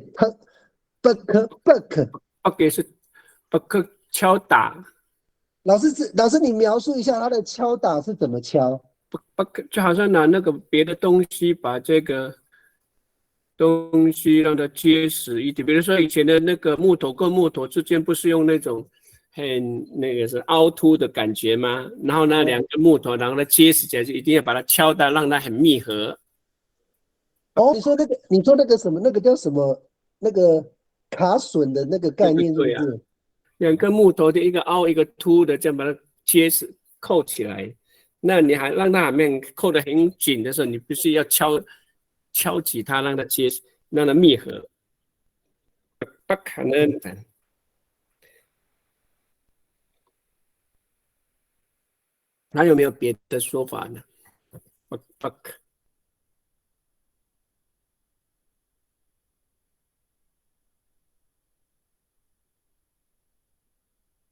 ，Buck 是 Buck 敲打。老师，你描述一下他的敲打是怎么敲？就好像拿那个别的东西把这个东西让它结实一点，比如说以前的那个木头跟木头之间不是用那种那个是凹凸的感觉吗？然后那两个木头，然后它结实起来，就一定要把它敲到，让它很密合。哦，你说那个什么，那个叫什么？那个卡榫的那个概念是不是？对，两个木头的一个凹一个凸的，这样把它结实扣起来。那你还让它还没扣得很紧的时候，你必须要敲击它，让它结实，让它密合。不可能的。还有没有别的说法呢？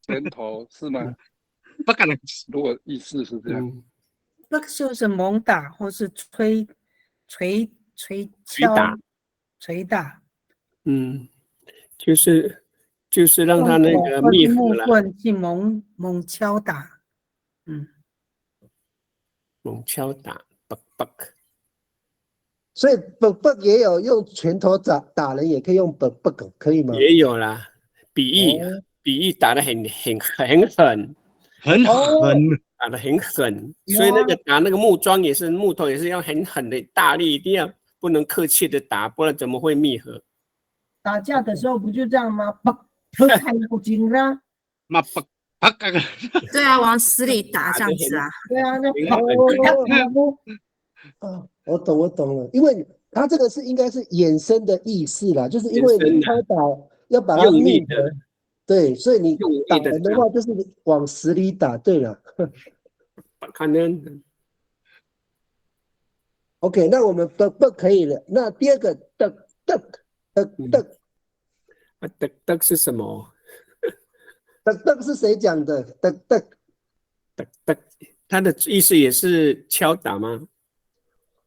拳头是吗？不可能。如果意思是这样，那个就是猛打或是捶打。就是让它那个密合了。木棍去猛敲打。猛敲打，所以也有用拳头打人，也可以用可以吗？也有啦，比喻打得很狠，打得很狠，所以那个打那个木桩也是木头，也是要很狠的大力，一定要不能客气的打，不然怎么会密合？打架的时候不就这样吗？不太不紧啦。对啊，往死里打这样子啊。对啊，我懂了，因为他这个应该是衍生的意思啦，就是因为你敲打要把它密合，对，所以你打人的话就是往死里打。对了，可能。OK， 那我们不可以了。那第二个嘚是什么？嘚是谁讲的？嘚，它的意思也是敲打吗？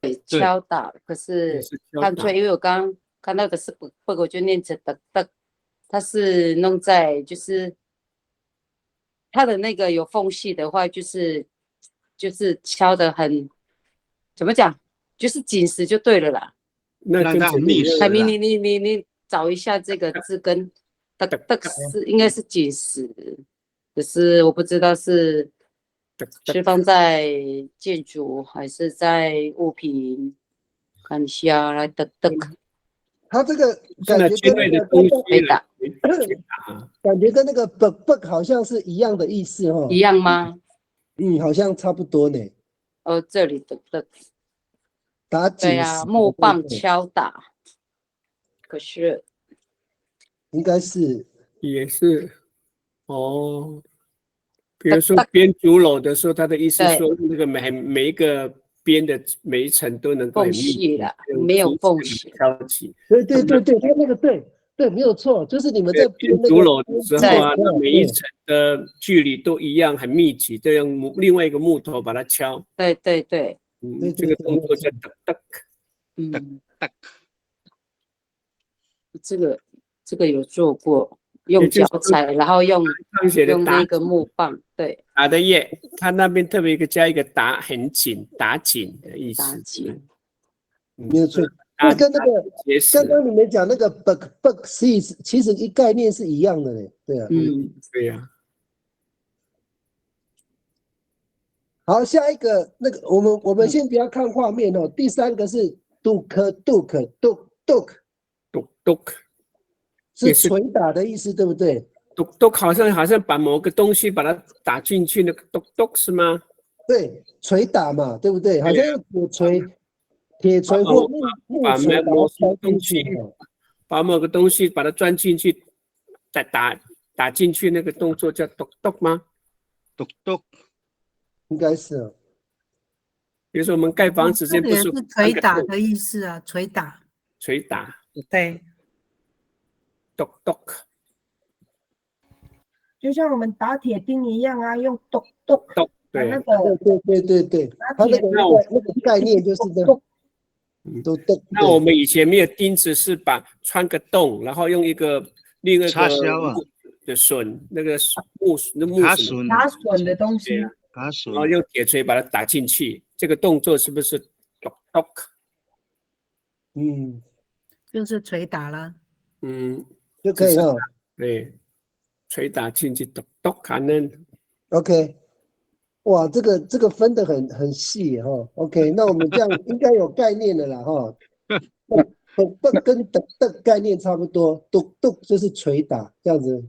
对，敲打。可是看出来，因为我刚刚看到的是不，我就念成嘚，它是弄在就是它的那个有缝隙的话，就是敲得很怎么讲，就是紧实就对了啦。那跟很密实。海明，你找一下这个字根。是应该是紧实，可是我不知道是放在建筑还是在物品，看一下来它这个感觉跟那个感觉跟那个啵好像是一样的意思哦。一样吗？好像差不多呢。哦，这里的打紧实。对啊，木棒敲打，可是。应该是也是哦，比如说编竹篓的时候，他的意思说那个每一个边的每一层都能够很缝密集隙了，没有缝隙。敲起。对对对对，他那个对，没有错，就是你们在编那个竹篓的时候啊，对那每一层的距离都一样，很密集，都用另外一个木头把它敲。对对对，这个动作叫噔噔。嗯，这个有做过，用脚踩，然后用那个木棒，对，打的叶，他那边特别加一个打很紧，打紧的意思。打紧，没有错。那跟那个刚刚你们讲那个 bug 其实概念是一样的嘞，对啊。对呀。好，下一个那个我们先不要看画面哦。第三个是 duke， 是捶打的意思，对不对？duke 好像把某个东西把它打进去，那个 duke 是吗？对，捶打嘛，对不对？好像用铁锤或木锤把它敲进去，把某个东西把它钻进去，再打进去，那个动作叫 duke 吗？duke 应该是哦。比如说我们盖房子，这不是捶打的意思啊，捶打。捶打，对。duke 就像我们打铁钉一样啊，用咚咚。对，那个对，它那个概念就是这样。那我们以前没有钉子，是穿个洞，然后用另一个插销啊的榫，那个打榫的东西，打榫，然后用铁锤把它打进去，这个动作是不是 duke？ 就是捶打了。就可以了。对，捶打进去 duke 可能。OK。哇，这个分得很细哈。OK， 那我们这样应该有概念了啦哈。跟的概念差不多，咚就是捶打这样子。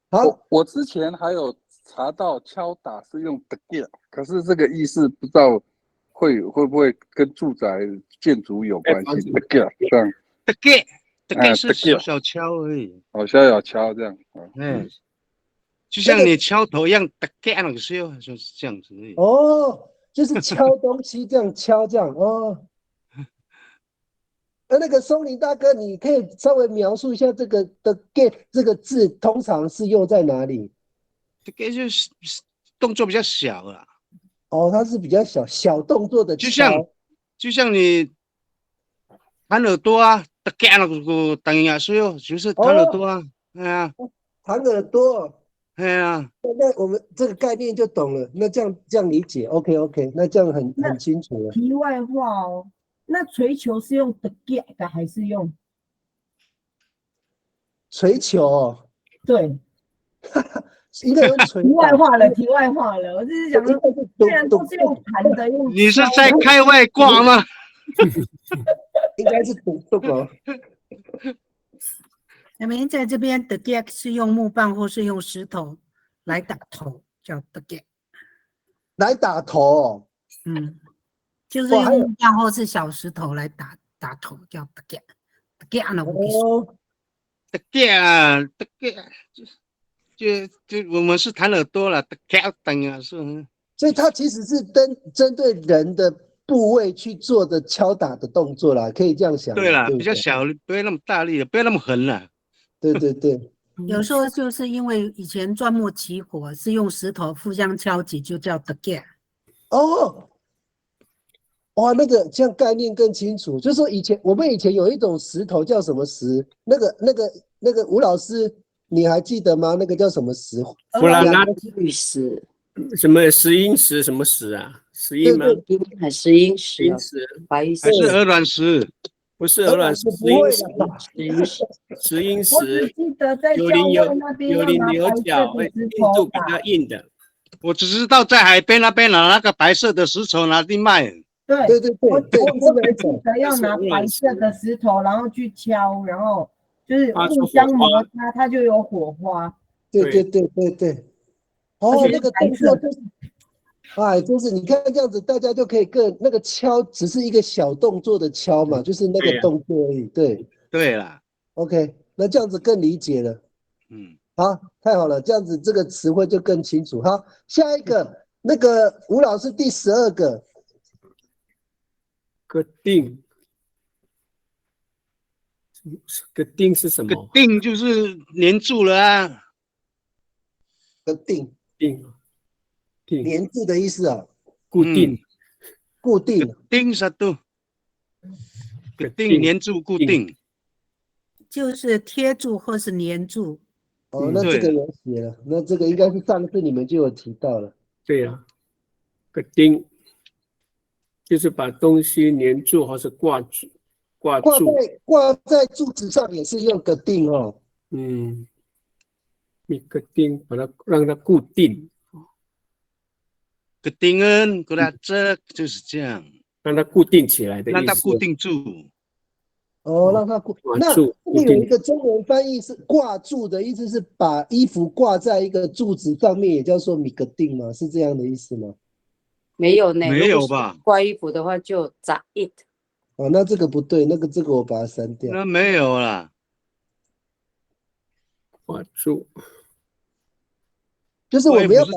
好，我之前还有查到敲打是用的 get， 可是这个意思不知道会不会跟住宅建筑有关系？的 get 这样的 get 是小小敲而已，小小敲这样。就像你敲头一样，的 get 那个时候就是这样子而已。哦，就是敲东西这样敲这样哦。那个松林大哥，你可以稍微描述一下这个的 get 这个字通常是用在哪里？这个就是动作比较小啦。哦，它是比较小动作的敲，就像你弹耳朵啊，的 get 那个等于是哟，就是弹耳朵啊，哎呀，弹耳朵。哎呀，那我们这个概念就懂了。那这样理解 ，OK， 那这样很清楚了。题外话哦，那锤球是用的 get 的还是用锤球哦？对，应该用锤。题外话了，我只是想说，虽然都是用弹的，用你是在开外挂吗？应该是咚哦。那么在这边的 get 是用木棒或是用石头来打头，叫的 get。来打头。就是用木棒或是小石头来打头，叫的 get。的 get 呢？的 get 啊，的 get 就我们是弹耳朵了，的 get 等于是。所以它其实是针对人的部位去做的敲打的动作啦，可以这样想。对了，比较小，不要那么大力，不要那么狠了。对，有时候就是因为以前钻木起火是用石头互相敲击，就叫 the gap。哦，哇，那个这样概念更清楚。就是说我们以前有一种石头叫什么石？那个吴老师，你还记得吗？那个叫什么石？弗拉纳玉石，什么石英石？什么石啊？石英吗？还石英石，白还是鹅卵石？不是鹅卵石，石英石，我只记得在郊外那边有棱有角，硬度比较硬的。我只知道在海边那边拿那个白色的石头拿去卖。对，我只记得要拿白色的石头，然后去敲，然后就是互相摩擦，它就有火花。对。哦，那个动作就是。就是你看这样子，大家就可以那个敲只是一个小动作的敲嘛，就是那个动作而已。对了 ，OK， 那这样子更理解了。好，太好了，这样子这个词汇就更清楚。好，下一个那个吴老师第12个，个定，个定是什个么？定就是黏住了啊。个定黏住的意思啊，固定，固定。定satu，个定黏住固定。就是贴住或是粘住。哦，那这个有写了，那这个应该是上次你们就有提到了。对呀，个钉就是把东西粘住或是挂住，挂在柱子上也是用个定哦。一个钉把它让它固定。Ketingan，这就是这样，让它固定起来的意思。让它固定住。哦，让它固。那这个有一个中文翻译是挂住的意思，是把衣服挂在一个柱子上面，也叫做米格定吗？是这样的意思吗？没有呢，没有吧？挂衣服的话就扎 it。哦，那这个不对，这个我把它删掉。那没有啦，挂住，就是我们要把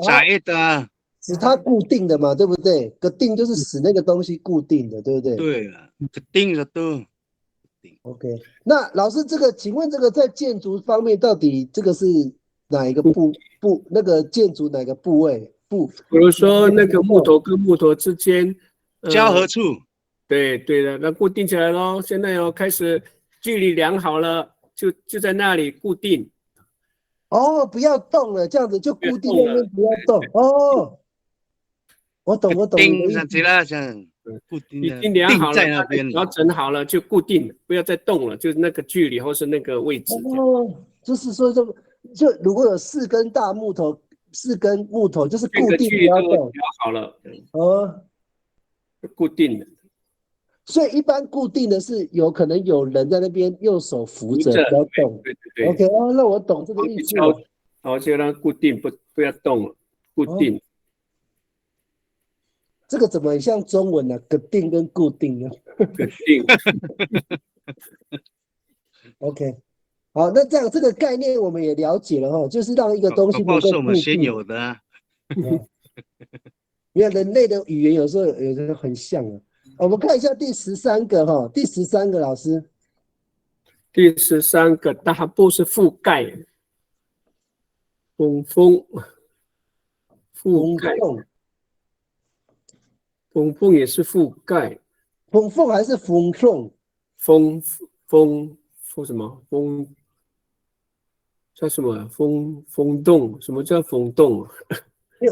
它使它固定的嘛，对不对？个定就是使那个东西固定的，对不对？对了，个定的都。OK， 那老师，请问这个在建筑方面，到底这个是哪一个那个建筑哪个部位？比如说那个木头跟木头之间交合处。对的，那固定起来咯。现在开始距离量好了，就在那里固定。哦，不要动了，这样子就固定那边，不要动。哦，我懂钉上去了，这样固定已经量好了，在那边调整好了就固定了，不要再动了，就是那个距离或是那个位置。哦，就是说就如果有4根大木头，4根木头就是固定，不要动。调好了。哦，固定的。所以一般固定的是有可能有人在那边用手扶着，不要动。对。OK， 哦，那我懂这个意思了。好，就让它固定，不要动了，固定。这个怎么很像中文呢？个定跟固定呢？个定。OK， 好，那这样这个概念我们也了解了哈，就是让一个东西能够固定。是我们先有的啊。因为人类的语言有时候很像啊。我们看一下第13个哈，第13个老师。第13个大部是覆盖，覆盖，缝也是覆盖，缝还是缝缝？缝什么？缝叫什么？缝洞？什么叫缝洞？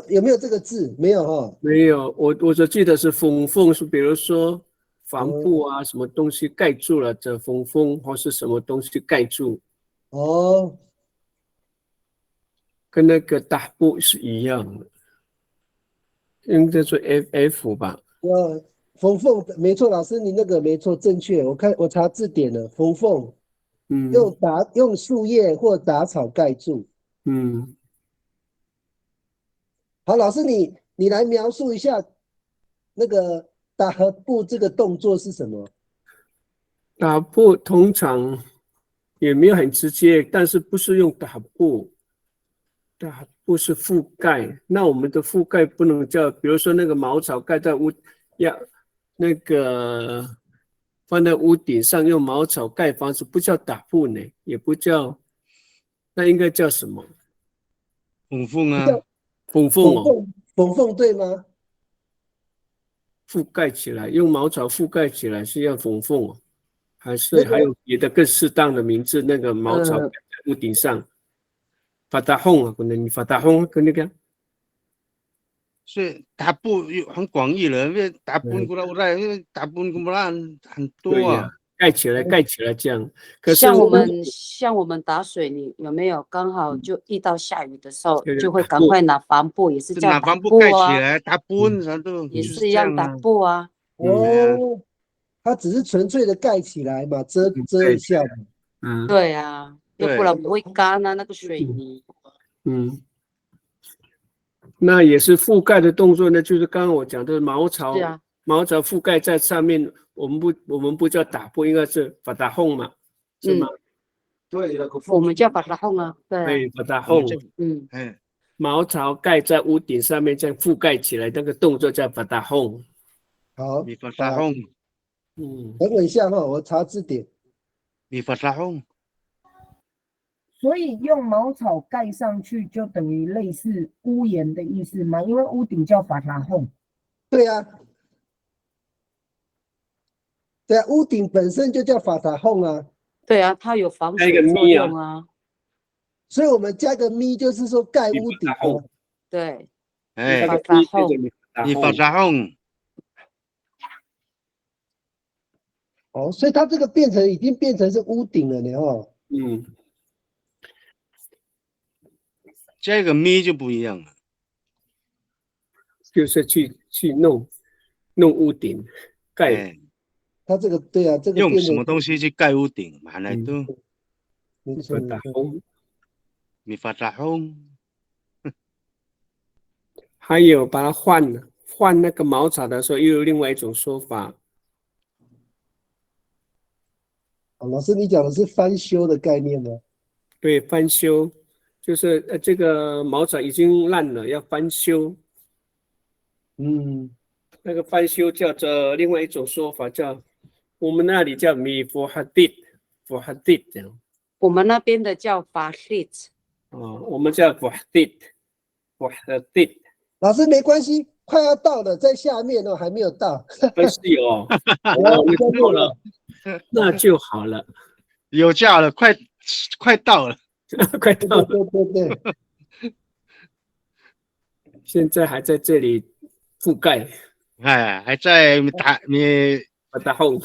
有没有这个字？没有哈。没有，我只记得是缝，是比如说帆布啊，什么东西盖住了，这缝或是什么东西盖住。哦，跟那个大布是一样的，应该说 F 吧。缝没错，老师你那个没错，正确。我查字典了，缝，用树叶或杂草盖住。好，老师你来描述一下那个打布这个动作是什么？打布通常也没有很直接，但是不是用打布，打布是覆盖。那我们的覆盖不能叫，比如说那个茅草盖在那个放在屋顶上用茅草盖房子，不叫打布呢，也不叫，那应该叫什么？缝啊。缝对吗？覆盖起来，用茅草覆盖起来是要缝哦，还有别的更适当的名字？那个茅草盖在屋顶上，发大红啊，可能你发大红跟那个。所以打布很广义了，因为打布过来，因为打布过来很多啊。盖起来这样。可是像我们打水泥有没有刚好就遇到下雨的时候，就会赶快拿帆布，也是叫拿帆布盖起来，打布啥都也是一样打布啊。哦，它只是纯粹的盖起来嘛，遮一下嘛。对啊，要不然不会干啊，那个水泥。那也是覆盖的动作呢，就是刚刚我讲的茅草覆盖在上面，我们不叫打布，应该是把它烘嘛，是吗？对，我们叫把它烘啊，对，把它烘。茅草盖在屋顶上面，这样覆盖起来，那个动作叫把它烘。好，你把它烘。等我一下哈，我查字典。米法沙轰。所以用茅草盖上去，就等于类似屋檐的意思吗？因为屋顶叫法拉轰。对啊，对啊，屋顶本身就叫法塔轰啊。对啊，它有防水作用啊。所以我们加个咪，就是说盖屋顶啊。对，哎，法塔轰，米法沙轰。哦，所以它这个已经变成是屋顶了呢哦。这个咪就不一样了，就是去弄屋顶盖。它这个对啊，这个用什么东西去盖屋顶？马来都没错，米法沙轰。还有把它换那个茅草的时候，又有另外一种说法。老师，你讲的是翻修的概念吗？对，翻修就是这个茅草已经烂了，要翻修。那个翻修叫做另外一种说法，叫我们那里叫米佛哈迪这样。我们那边的叫法蒂。我们叫佛哈迪。老师没关系，快要到了，在下面哦，还没有到。是有你到了，那就好了。有价了，快到了，快到了。对。现在还在这里覆盖，还在法塔轰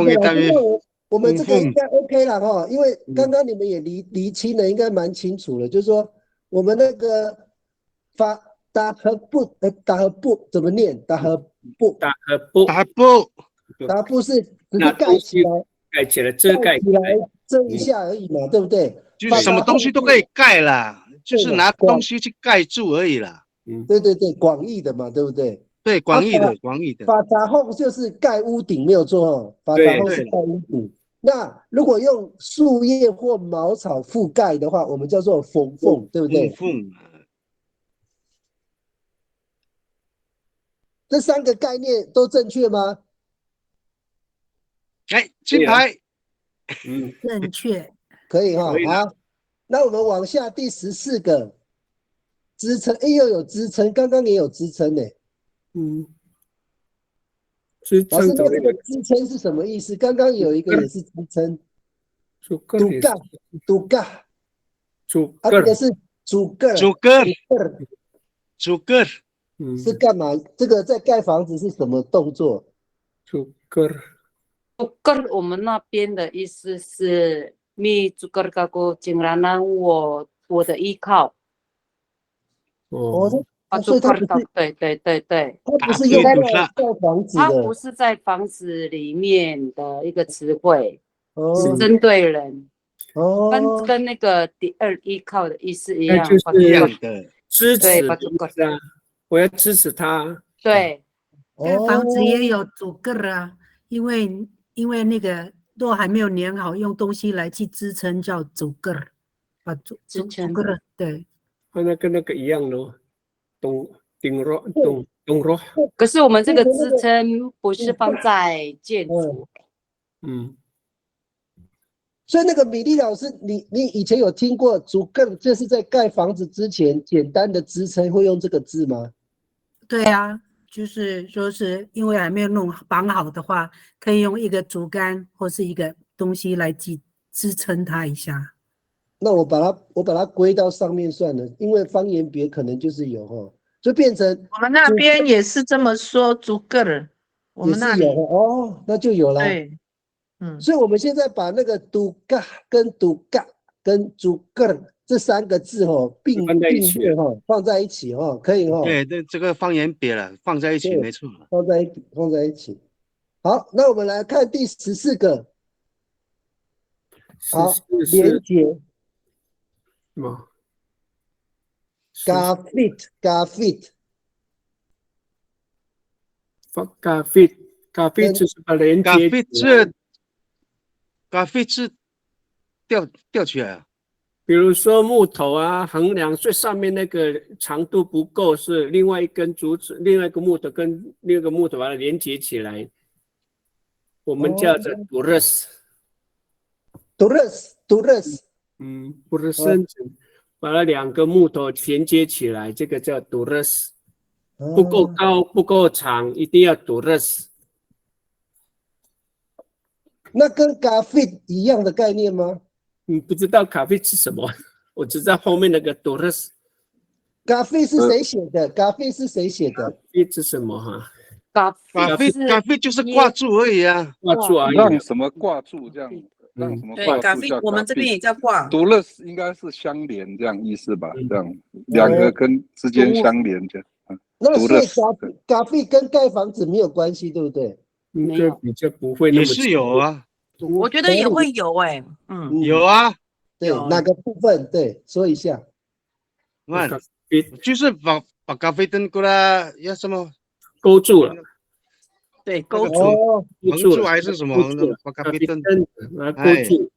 那边。我们这个应该 OK 了哈，因为刚刚你们也厘清了，应该蛮清楚了，就是说我们那个打和布怎么念？打和布是只是盖起来遮盖起来遮一下而已嘛，对不对？就是什么东西都可以盖啦，就是拿东西去盖住而已啦。对，广义的嘛，对不对？对，广义的。法塔轰就是盖屋顶，没有错哦。法塔轰是盖屋顶。那如果用树叶或茅草覆盖的话，我们叫做缝缝，对不对？这三个概念都正确吗？金牌。正确。可以哈。好，那我们往下第14个支撑，又有支撑，刚刚也有支撑呢。老师，那这个支撑是什么意思？刚刚有一个也是支撑，这个是主个是干嘛？这个在盖房子是什么动作？主个我们那边的意思是咪主个gago竟然让我的依靠。所以它不是对，它不是用来盖房子的，它不是在房子里面的一个词汇，是针对人。跟那个第二依靠的意思一样，就是一样的支持啊，我要支持他。对，盖房子也有主个啊，因为那个都还没有粘好，用东西来去支撑叫主个，把主个对。那跟那个一样咯，咚落。可是我们这个支撑不是放在建筑。所以那个米莉老师，你以前有听过主个，这是在盖房子之前简单的支撑会用这个字吗？对啊，就是说是因为还没有绑好的话，可以用一个竹竿或是一个东西来支撑它一下。那我把它归到上面算了，因为方言别可能就是有哈，就变成我们那边也是这么说主个，我们那里有哦，那就有了。对。所以我们现在把那个独嘎跟独嘎跟主个这三个字并列放在一起可以对，这个方言别了，放在一起没错。放在一起。好，那我们来看第14个。好，连结。Gafit 就是把连接。Gafit 是吊起来啊。比如说木头啊，横梁最上面那个长度不够，是另外一根竹子，另外一个木头跟另一个木头把它连接起来。我们叫做 durus。durus。不是深层，把那2个木头衔接起来，这个叫 durus。不够高，不够长，一定要 durus。那跟 graphic 一样的概念吗？不知道 graphic 是什么，我只知道后面那个 durus。graphic 是谁写的？graphic 是谁写的？graphic 是什么哈？graphic 就是挂住而已啊，挂住而已。让什么挂住这样？让什么挂住叫 graphic， 我们这边也叫挂。durus 应该是相连这样意思吧？这样2个跟之间相连这样。那所以 graphic 跟盖房子没有关系，对不对？应该比较不会那么。也是有啊，我觉得也会有有啊。对，哪个部分？对，说一下。就是把咖啡灯过来要什么勾住了。对，勾住。勾住还是什么？把咖啡灯把它勾住。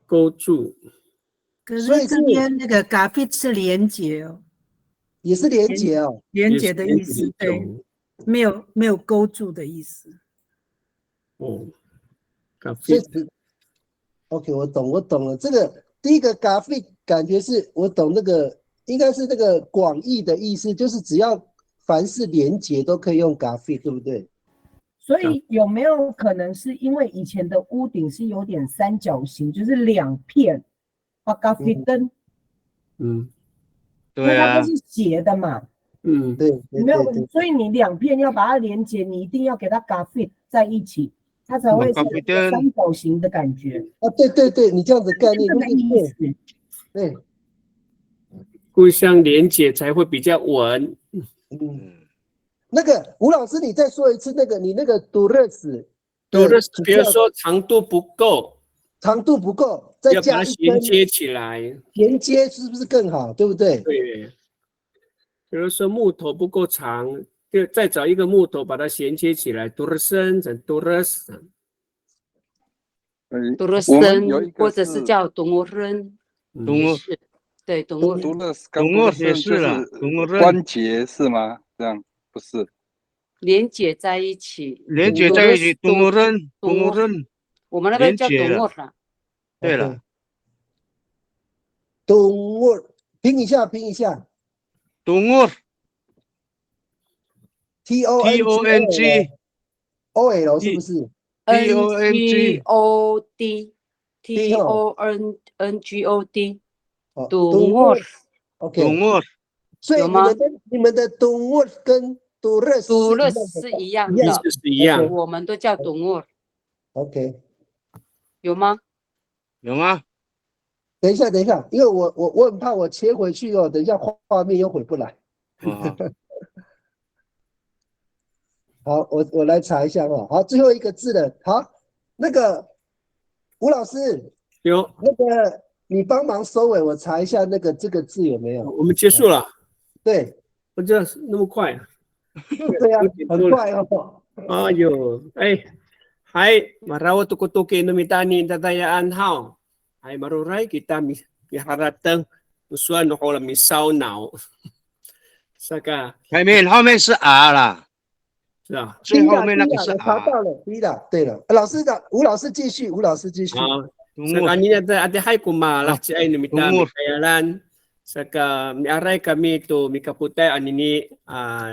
勾住。可是这边那个 graphic 是连结哦。也是连结哦。连结的意思，对，没有勾住的意思。OK， 我懂了。这个第一个 graphic 感觉是我懂那个，应该是那个广义的意思，就是只要凡是连结都可以用 graphic， 对不对？所以有没有可能是因为以前的屋顶是有点三角形，就是2片graphic 灯？对啊，它都是斜的嘛。对，没有，所以你2片要把它连接，你一定要给它 graphic 在一起，它才会是三角形的感觉。对，你这样子概念这个意思。对，互相连接才会比较稳。那个吴老师，你再说一次那个你那个 durus， 比如说长度不够，再加要把它衔接起来，连接是不是更好？对不对？对。比如说木头不够长，就再找一个木头把它衔接起来 ，durus 整 durus。durus 或者是叫 durun， 对 durus 也是了，关节是吗？这样不是？连接在一起。durun， 我们那边叫 durus 啦。对了 ，durus 拼一下 durus，TONG OL 是不是 ？TONGOD durus OK， 所以你们的 durus 跟 durus 是一样的，是一样，我们都叫 durus。 OK， 有吗？等一下，因为我很怕我切回去哦，等一下画面又回不来。好，我来查一下哦。好，最后一个字了。好，那个吴老师有那个你帮忙收尾，我查一下那个这个字有没有。我们结束了。对，不知道那么快。对啊，很快哦。哎呦，hai maraw tukutukin numitani tatayaan hao. Hai maruray kita miharatang usuan no hola misao now. Saka 后面是 R 啦，是吧？最后面那个是 R。我查到了 B 了，对了，吴老师继续。好，saka niya ate hai kumalah si ay numitani kayalan. Saka miaray kami to mikaputay anini